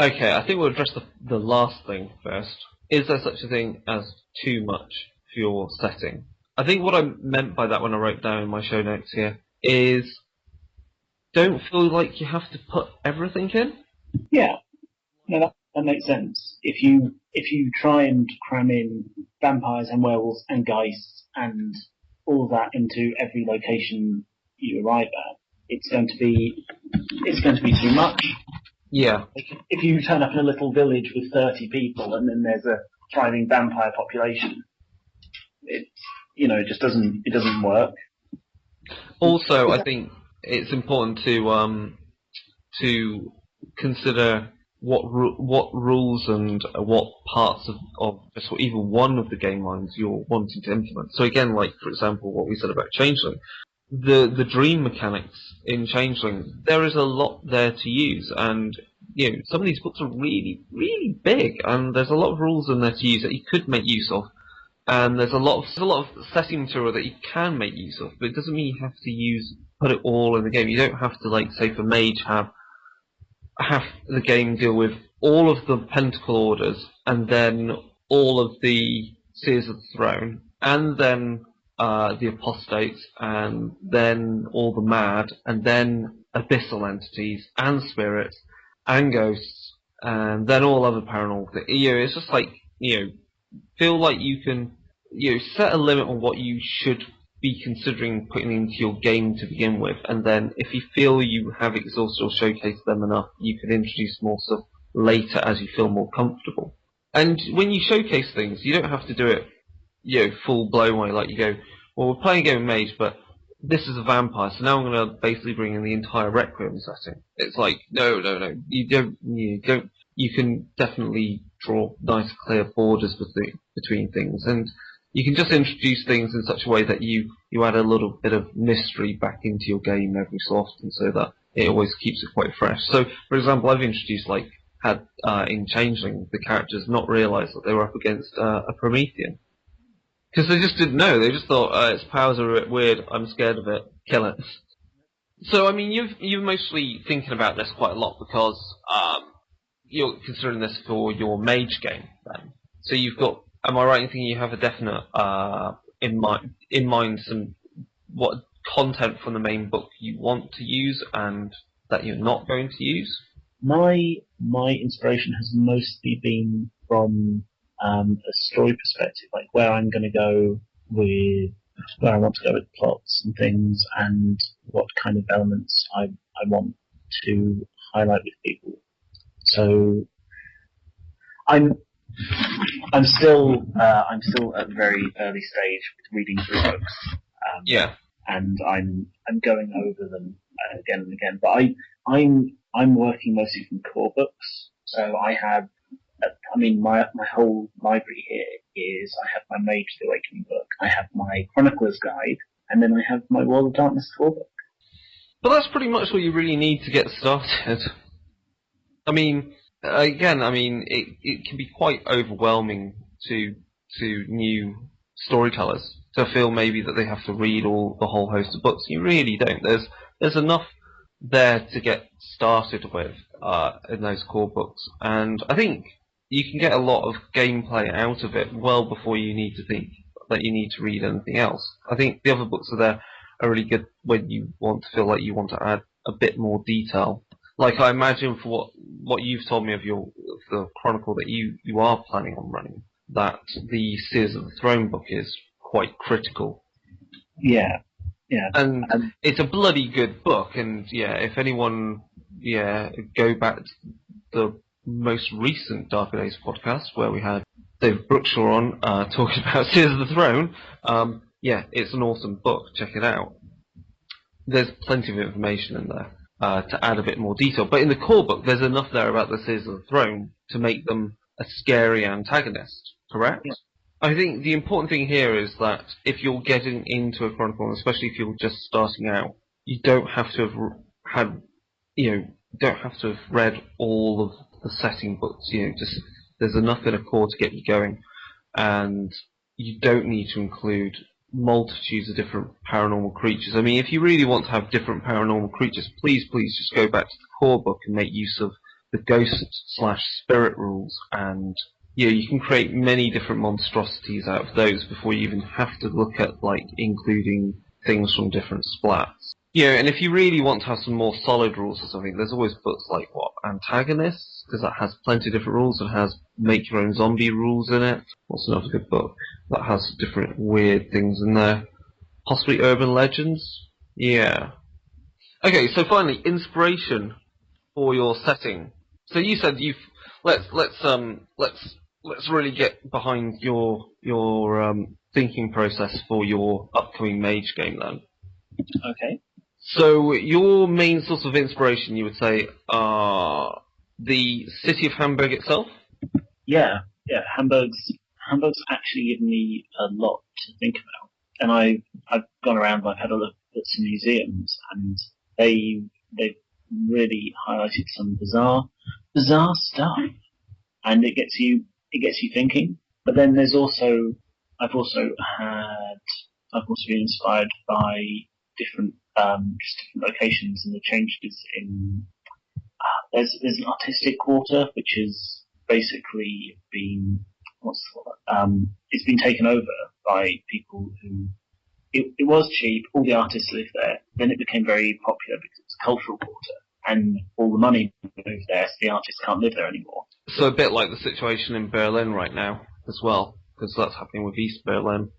Okay, I think we'll address the last thing first. Is there such a thing as too much for your setting? I think what I meant by that when I wrote down in my show notes here is don't feel like you have to put everything in. Yeah, no, that makes sense. If you try and cram in vampires and werewolves and geists and all that into every location you arrive at, it's going to be too much. Yeah. If you turn up in a little village with 30 people and then there's a thriving vampire population, it just doesn't work. Also, I think it's important to consider what rules and what parts of just even one of the game lines you're wanting to implement. So again, like for example, what we said about Changeling, the dream mechanics in Changeling, there is a lot there to use, and some of these books are really really big, and there's a lot of rules in there to use that you could make use of. And there's a lot of setting material that you can make use of, but it doesn't mean you have to put it all in the game. You don't have to, like, say for Mage, have the game deal with all of the Pentacle Orders, and then all of the Seers of the Throne, and then the Apostates, and then all the Mad, and then Abyssal entities, and Spirits, and Ghosts, and then all other paranormal things. It's just like, feel like you can set a limit on what you should be considering putting into your game to begin with, and then if you feel you have exhausted or showcased them enough, you can introduce more stuff later as you feel more comfortable. And when you showcase things, you don't have to do it full blown way, like you go, well, we're playing a game of Mage, but this is a vampire, so now I'm going to basically bring in the entire Requiem setting. It's like, no, you don't. You can definitely draw nice, clear borders between things, and you can just introduce things in such a way that you add a little bit of mystery back into your game every so often, so that it always keeps it quite fresh. So, for example, I've introduced in Changeling the characters not realise that they were up against a Promethean. Because they just didn't know. They just thought its powers are a bit weird. I'm scared of it. Kill it. So I mean, you're mostly thinking about this quite a lot because you're considering this for your Mage game. Then, so you've got. Am I right in thinking you have a definite in mind some what content from the main book you want to use and that you're not going to use? My inspiration has mostly been from a story perspective, like where I'm going to go with where I want to go with plots and things, and what kind of elements I want to highlight with people. So I'm still at a very early stage with reading through books. Yeah. And I'm going over them again and again. But I'm working mostly from core books. So I have, my whole library here is I have my Mage the Awakening book, I have my Chronicler's Guide, and then I have my World of Darkness core book. But that's pretty much what you really need to get started. I mean, again, it can be quite overwhelming to new storytellers to feel maybe that they have to read the whole host of books. You really don't. There's enough there to get started with in those core books, and I think you can get a lot of gameplay out of it well before you need to think that you need to read anything else. I think the other books are really good when you want to feel like you want to add a bit more detail. Like I imagine for what you've told me of the Chronicle that you are planning on running, that the Seers of the Throne book is quite critical. Yeah. And it's a bloody good book, and if anyone go back to the most recent Darker Days podcast where we had David Brookshaw on talking about Seers of the Throne, it's an awesome book. Check it out. There's plenty of information in there to add a bit more detail. But in the core book, there's enough there about the Seers of the Throne to make them a scary antagonist, correct? Yeah. I think the important thing here is that if you're getting into a Chronicle, and especially if you're just starting out, you don't have to have read all of the setting books. Just there's enough in a core to get you going, and you don't need to include multitudes of different paranormal creatures. I mean, if you really want to have different paranormal creatures, please just go back to the core book and make use of the ghost/spirit rules, and you can create many different monstrosities out of those before you even have to look at including things from different splats. Yeah, and if you really want to have some more solid rules or something, there's always books like Antagonists, because that has plenty of different rules and has make your own zombie rules in it. What's another good book that has different weird things in there? Possibly Urban Legends. Yeah. Okay, so finally, inspiration for your setting. So you said you've let's really get behind your thinking process for your upcoming mage game then. Okay. So your main source of inspiration, you would say, are the city of Hamburg itself? Yeah, yeah. Hamburg's actually given me a lot to think about, and I've gone around. I've had a look at some museums, and they've really highlighted some bizarre stuff, and it gets you thinking. But then there's also I've also had I've also been inspired by different just different locations and the changes in there's an artistic quarter which has basically been it's been taken over by people who it was cheap, all the artists lived there, then it became very popular because it's a cultural quarter and all the money moved there, so the artists can't live there anymore. So a bit like the situation in Berlin right now as well, because that's happening with East Berlin.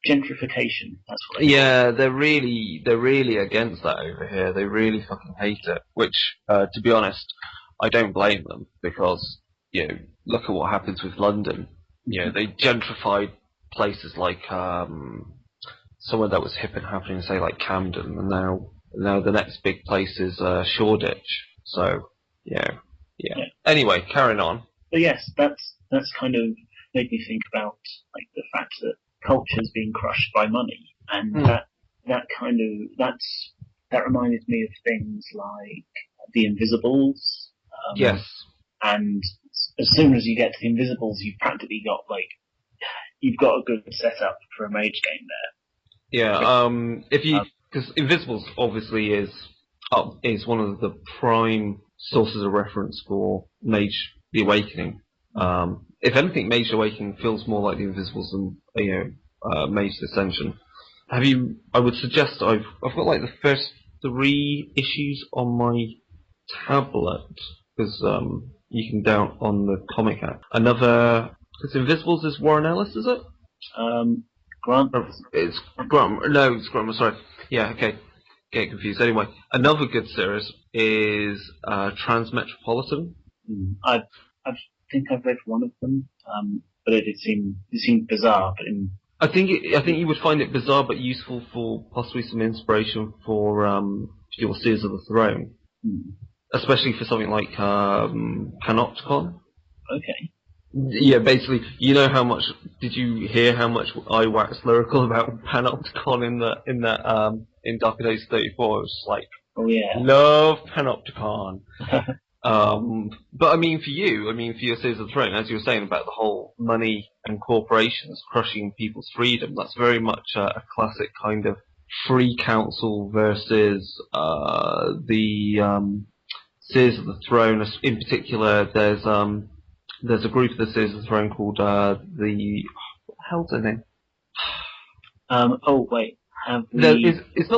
Gentrification, that's what Yeah, they're really against that over here. They really fucking hate it. Which, to be honest, I don't blame them because look at what happens with London. They gentrified places like somewhere that was hip and happening, say like Camden, and now the next big place is Shoreditch. So yeah. Anyway, carrying on. But yes, that's kind of made me think about like the fact that culture's being crushed by money, and that kind of that reminded me of things like the Invisibles. Yes. And as soon as you get to the Invisibles, you've practically got you've got a good setup for a mage game there. Yeah. If you because Invisibles obviously is one of the prime sources of reference for Mage the Awakening. If anything, Mage the Awakening feels more like the Invisibles than Mage the Ascension. I would suggest I've got like the first 3 issues on my tablet because you can down on the comic app. Because Invisibles is Warren Ellis, is it? Grant. It's Grant. No, it's Grant. Sorry. Yeah. Okay. Get confused. Anyway, another good series is Transmetropolitan. I think I've read one of them, but it seemed bizarre. But I think you would find it bizarre but useful for possibly some inspiration for your Seers of the Throne, especially for something like Panopticon. Okay. Yeah, basically, how much did you hear how much I waxed lyrical about Panopticon in Darker Days 34? It was like, oh yeah, love Panopticon. But I mean, for your Seers of the Throne, as you were saying about the whole money and corporations crushing people's freedom, that's very much a classic kind of free council versus the Seers of the Throne. In particular, there's a group of the Seers of the Throne called what the hell's their name? Oh wait, it's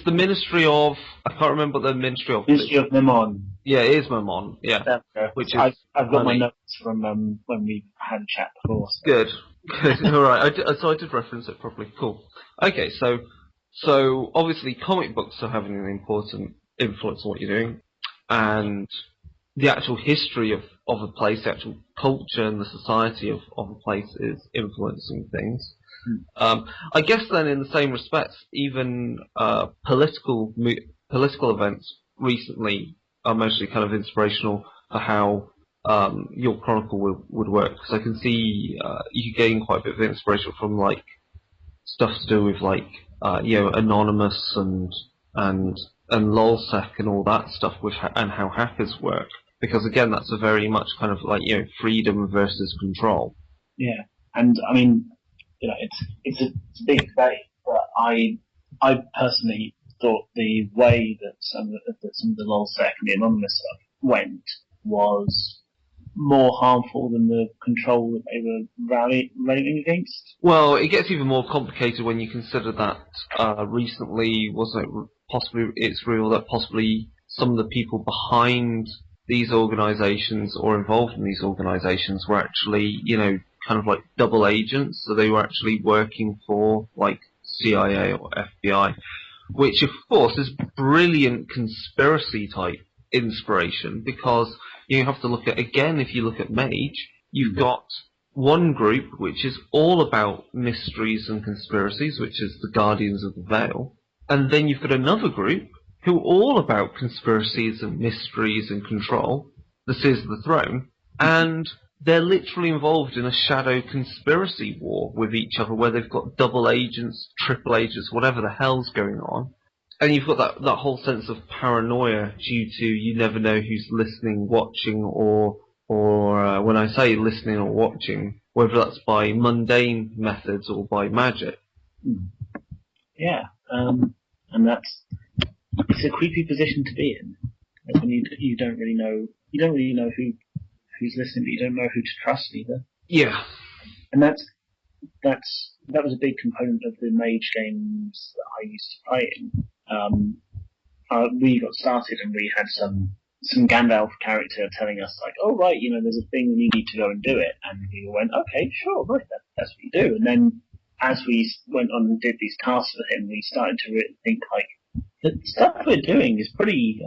the Ministry of, I can't remember what the Ministry of. Ministry of Memon. Yeah, it is Memon. Yeah, which I've got my notes from when we had a chat before. So. Good. All right. So I did reference it properly. Cool. Okay. So obviously comic books are having an important influence on what you're doing, and the actual history of a place, the actual culture and the society of a place is influencing things. I guess then in the same respects, even political events recently are mostly kind of inspirational for how your Chronicle would work. Because I can see you gain quite a bit of inspiration from like stuff to do with like Anonymous and lolsec and all that stuff and how hackers work. Because again, that's a very much kind of like freedom versus control. Yeah, and I mean, it's a big debate, but I personally thought the way that some of the lolsec and the anonymous stuff went was more harmful than the control that they were railing against. Well, it gets even more complicated when you consider that recently, wasn't it possibly, it's real that possibly some of the people behind these organisations or involved in these organisations were actually, kind of like double agents, so they were actually working for, like, CIA or FBI, which of course is brilliant conspiracy type inspiration, because you have to look at, again, if you look at Mage, you've got one group which is all about mysteries and conspiracies, which is the Guardians of the Veil, and then you've got another group who are all about conspiracies and mysteries and control, the Seers of the Throne, and they're literally involved in a shadow conspiracy war with each other where they've got double agents, triple agents, whatever the hell's going on. And you've got that whole sense of paranoia due to you never know who's listening, watching, or when I say listening or watching, whether that's by mundane methods or by magic. Yeah, and it's a creepy position to be in. Like when you don't really know who's listening, but you don't know who to trust either. Yeah. And that was a big component of the Mage games that I used to play in. We got started and we had some Gandalf character telling us like, oh right, there's a thing and you need to go and do it, and we went, okay, sure, right, that's what you do. And then as we went on and did these tasks with him, we started to really think like the stuff we're doing is pretty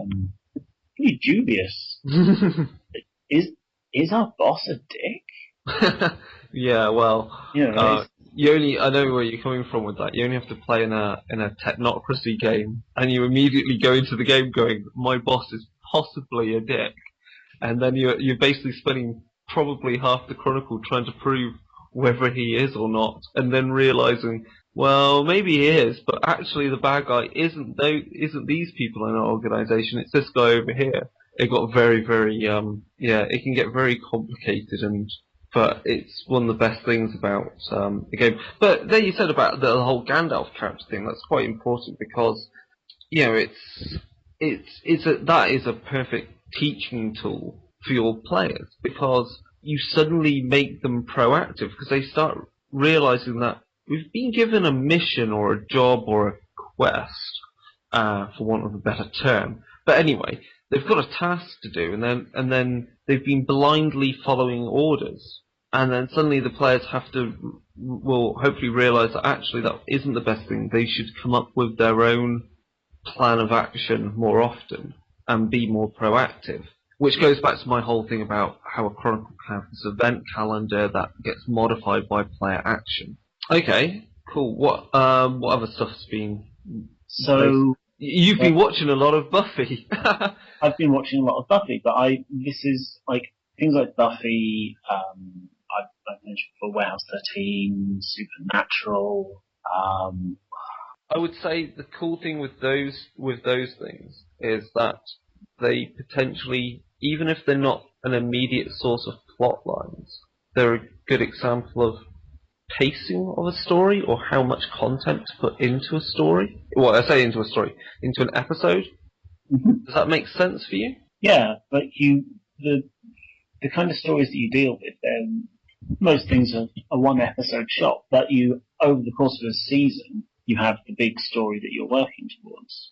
dubious. Is our boss a dick? Yeah, well, I know where you're coming from with that. You only have to play in a technocracy game, and you immediately go into the game going, my boss is possibly a dick, and then you're basically spending probably half the Chronicle trying to prove whether he is or not, and then realizing, well, maybe he is, but actually the bad guy isn't these people in our organization, it's this guy over here. It got very, very, it can get very complicated, but it's one of the best things about the game. But then you said about the whole Gandalf character thing, that's quite important because, that is a perfect teaching tool for your players, because you suddenly make them proactive, because they start realizing that we've been given a mission or a job or a quest, for want of a better term. But anyway, they've got a task to do, and then they've been blindly following orders, and then suddenly the players will hopefully realise that actually that isn't the best thing. They should come up with their own plan of action more often and be more proactive. Which goes back to my whole thing about how a Chronicle can have this event calendar that gets modified by player action. Okay, cool. What other stuff's been? So you've been watching a lot of Buffy. I've been watching a lot of Buffy, but this is like things like Buffy. I've mentioned before Warehouse 13, Supernatural. I would say the cool thing with those things is that they potentially, even if they're not an immediate source of plot lines, they're a good example of pacing of a story or how much content to put into a story. Well, I say into a story, into an episode. Mm-hmm. Does that make sense for you? Yeah, but the kind of stories that you deal with, most things are a one episode shot, but over the course of a season, you have the big story that you're working towards.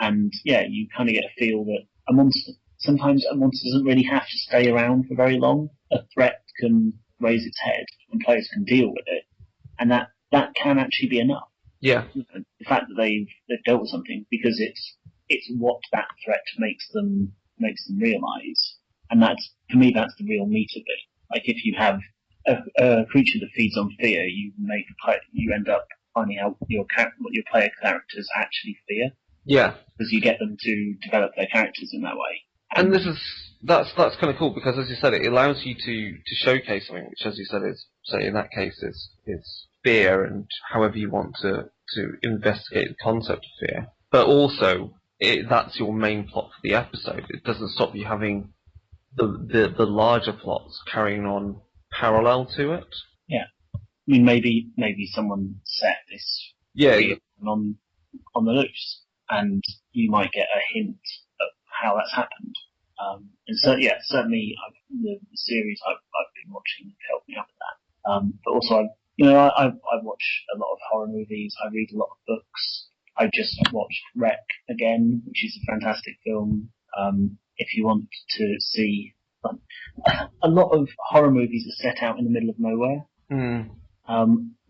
And yeah, you kind of get a feel that sometimes a monster doesn't really have to stay around for very long. A threat can raise its head and players can deal with it, and that can actually be enough. Yeah. The fact that they've dealt with something, because it's what that threat makes them realise, and that's, for me, that's the real meat of it. Like if you have a creature that feeds on fear, you end up finding out what your player characters actually fear. Yeah. Because you get them to develop their characters in that way. And that's kind of cool, because as you said, it allows you to showcase something, which, as you said, is, say in that case, is fear, and however you want to investigate the concept of fear. But also, that's your main plot for the episode. It doesn't stop you having the larger plots carrying on parallel to it. Yeah. I mean, maybe someone set this on the loose, and you might get a hint of how that's happened. And so, yeah, certainly the series I've been watching helped me out with that. But also, I watch a lot of horror movies. I read a lot of books. I just watched Wreck again, which is a fantastic film. If you want to see, a lot of horror movies are set out in the middle of nowhere.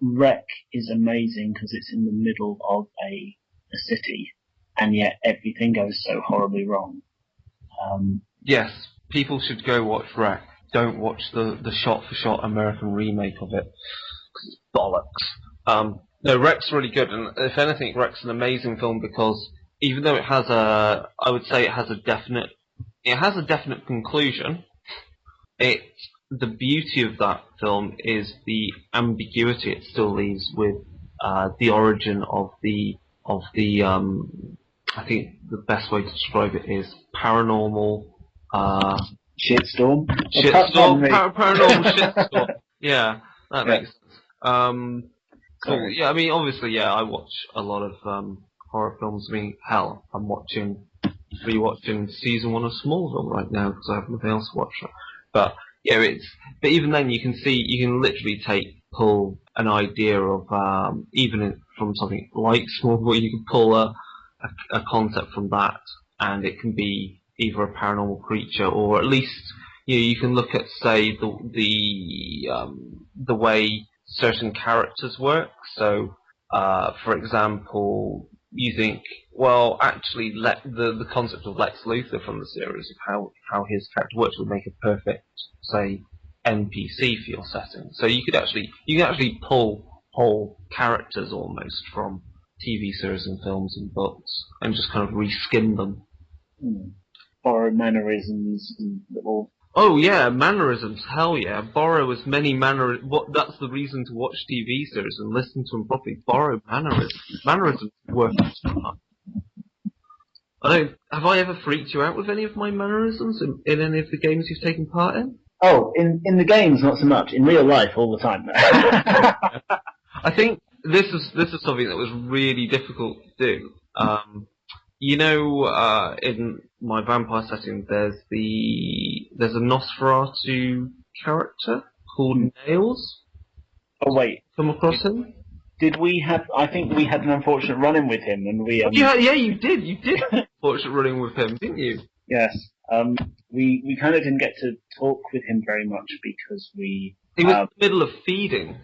Wreck is amazing because it's in the middle of a city, and yet everything goes so horribly wrong. Yes, people should go watch Wreck. Don't watch the shot-for-shot American remake of it. Bollocks. No, Wreck's really good, and if anything, Wreck's an amazing film because even though I would say it has a definite conclusion. The beauty of that film is the ambiguity it still leaves with the origin of the I think the best way to describe it is paranormal Shitstorm. Paranormal shitstorm. Yeah, that makes sense. Cool. Sorry. Yeah, I mean, obviously, yeah, I watch a lot of horror films. I mean, hell, I'm rewatching season 1 of Smallville right now because I have nothing else to watch. But yeah, but even then you can literally pull an idea of from something like Smallville, you can pull a concept from that, and it can be either a paranormal creature or at least you can look at, say, the way certain characters work. So, for example, you think, well, actually, the concept of Lex Luthor from the series of how his character works would make a perfect, say, NPC for your setting. So you can actually pull whole characters almost from TV series and films and books and just kind of reskin them. Borrow mannerisms and little. Oh yeah, mannerisms. Hell yeah, borrow as many That's the reason to watch TV series and listen to them properly. Borrow mannerisms. Mannerisms work so much. Have I ever freaked you out with any of my mannerisms in any of the games you've taken part in? Oh, in the games, not so much. In real life, all the time. I think this is something that was really difficult to do. In my vampire setting, there's a Nosferatu character called Nails. Oh wait, Come across him? Did we have? I think we had an unfortunate run-in with him, and we. Yeah, you did. You did unfortunate running with him, didn't you? Yes. We kind of didn't get to talk with him very much because we. He was in the middle of feeding,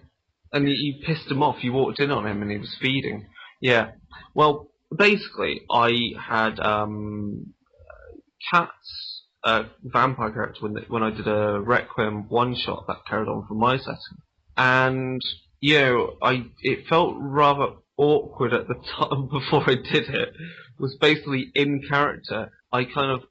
and you pissed him off. You walked in on him, and he was feeding. Yeah. Well, basically, I had Cat's vampire character when I did a Requiem one-shot that carried on from my setting. And, it felt rather awkward at the time before I did it. It was basically in character. I kind of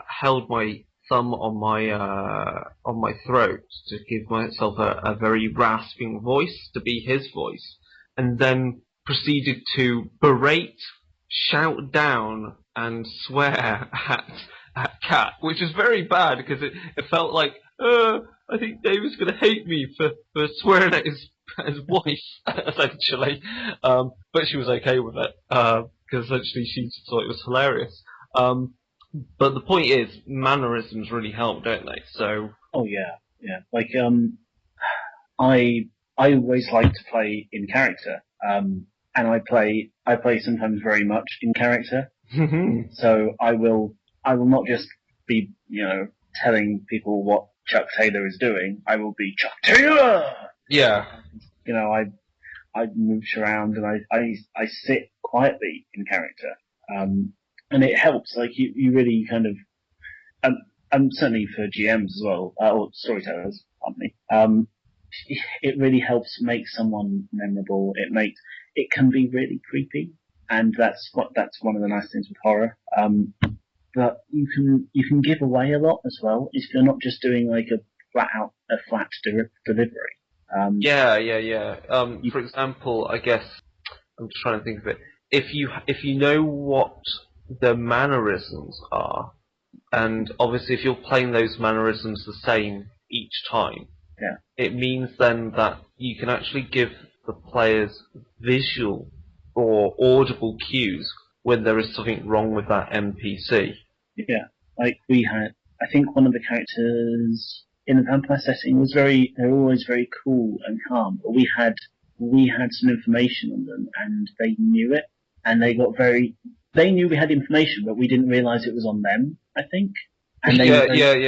held my thumb on my throat to give myself a very rasping voice to be his voice, and then proceeded to berate, shout down, and swear at Cat, which is very bad because it felt like, I think David's going to hate me for swearing at his wife, essentially. But she was okay with it, because essentially she just thought it was hilarious. But the point is, mannerisms really help, don't they? So. Oh yeah. Like I always like to play in character. And I play sometimes very much in character. So I will not just be, telling people what Chuck Taylor is doing. I will be Chuck Taylor. Yeah. I move around and I sit quietly in character. And it helps. Like you really kind of, and certainly for GMs as well, or storytellers, pardon me. It really helps make someone memorable. It can be really creepy, and that's one of the nice things with horror. But you can give away a lot as well if you're not just doing like a flat delivery. Yeah. For example, I guess I'm just trying to think of it. If you know what the mannerisms are, and obviously if you're playing those mannerisms the same each time, it means then that you can actually give the players visual or audible cues when there is something wrong with that NPC. Yeah. Like we had, I think one of the characters in the vampire setting was they're always very cool and calm, but we had some information on them and they knew it and they knew we had information, but we didn't realize it was on them, I think. And they were very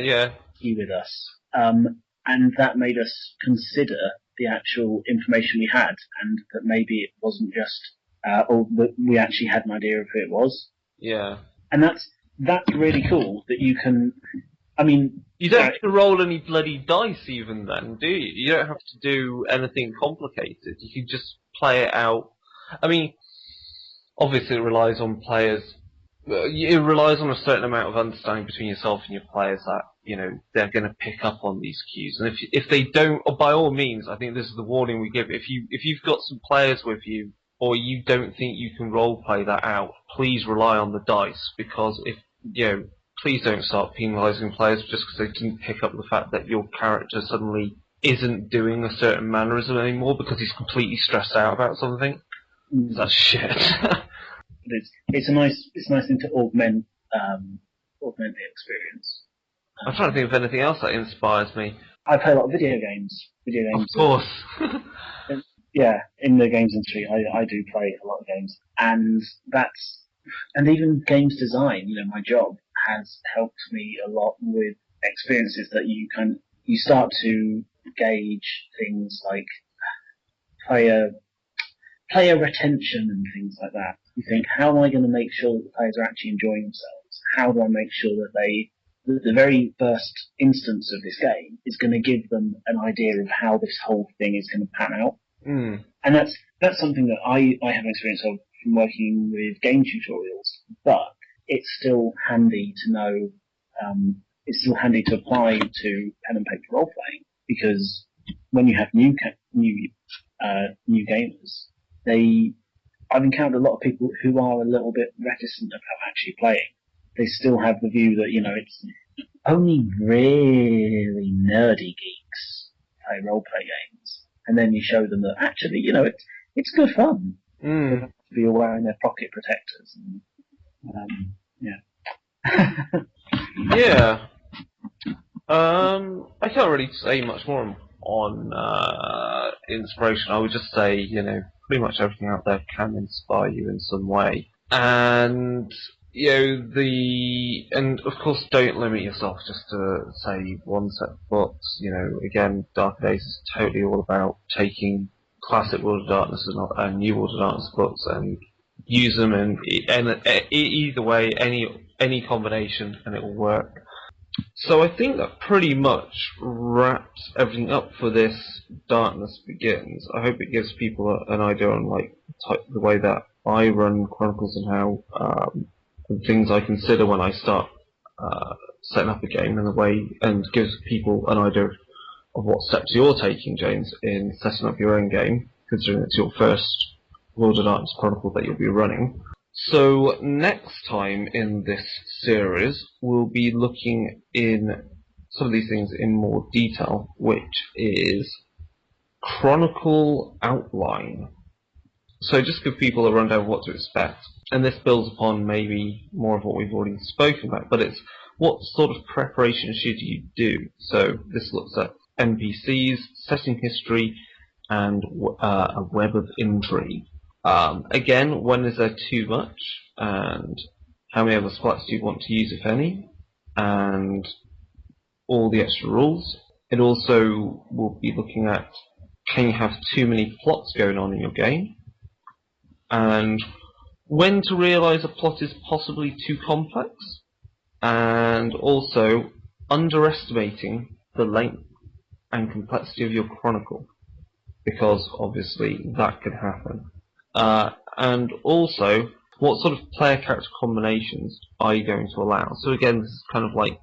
Yeah. with us. And that made us consider the actual information we had, and that maybe it wasn't just, or that we actually had an idea of who it was. Yeah. And that's really cool that you can. I mean, you don't have to roll any bloody dice even then, do you? You don't have to do anything complicated. You can just play it out. I mean, obviously it relies on players. It relies on a certain amount of understanding between yourself and your players that they're going to pick up on these cues. And if they don't, or by all means, I think this is the warning we give. If you've got some players with you, or you don't think you can role play that out, please rely on the dice, because please don't start penalising players just because they didn't pick up the fact that your character suddenly isn't doing a certain mannerism anymore because he's completely stressed out about something. That's shit. It's a nice thing to augment the experience. I'm trying to think of anything else that inspires me. I play a lot of video games. Of course. Yeah, in the games industry, I do play a lot of games, and even games design. My job has helped me a lot with experiences that you start to gauge things like player retention and things like that. You think, how am I going to make sure that the players are actually enjoying themselves? How do I make sure that the very first instance of this game is going to give them an idea of how this whole thing is going to pan out? Mm. And that's something that I have experience of from working with game tutorials, but it's still handy to know, it's still handy to apply to pen and paper role playing, because when you have new gamers, I've encountered a lot of people who are a little bit reticent about actually playing. They still have the view that, it's only really nerdy geeks play role-play games. And then you show them that actually, it's good fun. Mm. They don't have to be all wearing their pocket protectors. And, yeah. I can't really say much more on inspiration. I would just say, pretty much everything out there can inspire you in some way. And and of course, don't limit yourself just to say one set of books. Again, Dark Days is totally all about taking classic World of Darkness and New World of Darkness books and use them in either way, any combination, and it will work. So I think that pretty much wraps everything up for this Darkness Begins. I hope it gives people an idea on the way that I run Chronicles and how and things I consider when I start setting up a game, and gives people an idea of what steps you're taking, James, in setting up your own game, considering it's your first World of Darkness Chronicle that you'll be running. So next time in this series, we'll be looking in some of these things in more detail, which is Chronicle Outline. So just give people a rundown of what to expect. And this builds upon maybe more of what we've already spoken about, but it's what sort of preparation should you do? So this looks at NPCs, setting history, and a web of intrigue. Again, when is there too much, and how many other splats do you want to use, if any, and all the extra rules. It also will be looking at, can you have too many plots going on in your game, and when to realise a plot is possibly too complex, and also underestimating the length and complexity of your chronicle, because obviously that could happen. And also, what sort of player character combinations are you going to allow? So again, this is kind of like,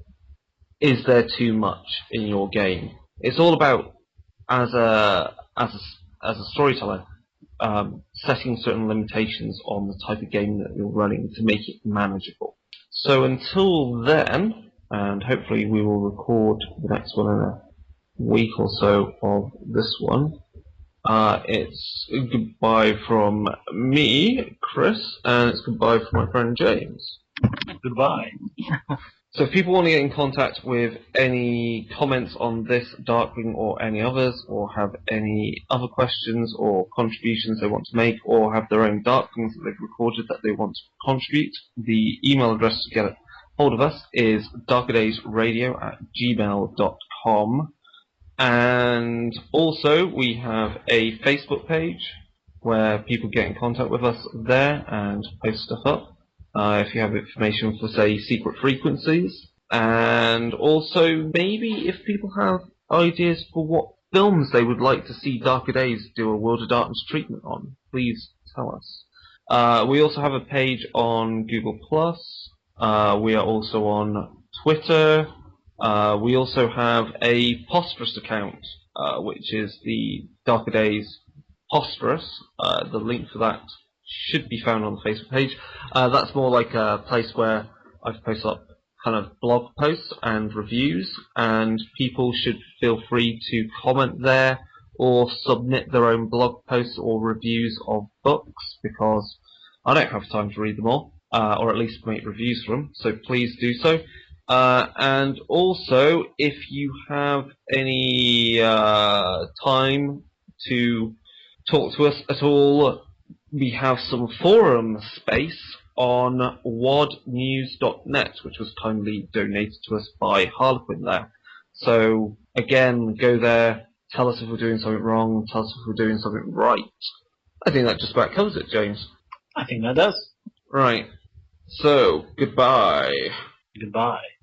is there too much in your game? It's all about, as a storyteller, setting certain limitations on the type of game that you're running to make it manageable. So until then, and hopefully we will record the next one in a week or so of this one, it's goodbye from me, Chris, and it's goodbye from my friend James. Goodbye. So if people want to get in contact with any comments on this Darkling or any others, or have any other questions or contributions they want to make, or have their own Darklings that they've recorded that they want to contribute, the email address to get hold of us is darkerdaysradio@gmail.com. And also we have a Facebook page where people get in contact with us there and post stuff up. If you have information for, say, secret frequencies. And also, maybe if people have ideas for what films they would like to see Darker Days do a World of Darkness treatment on, please tell us. We also have a page on Google+. We are also on Twitter. We also have a Phosphorus account, which is the Darker Days Phosphorus. The link for that should be found on the Facebook page. That's more like a place where I've posted up kind of blog posts and reviews, and people should feel free to comment there or submit their own blog posts or reviews of books, because I don't have time to read them all, or at least make reviews for them, so please do so. And also, if you have any time to talk to us at all, we have some forum space on wadnews.net, which was kindly donated to us by Harlequin there. So, again, go there, tell us if we're doing something wrong, tell us if we're doing something right. I think that just about covers it, James. I think that does. Right. So, goodbye. Goodbye.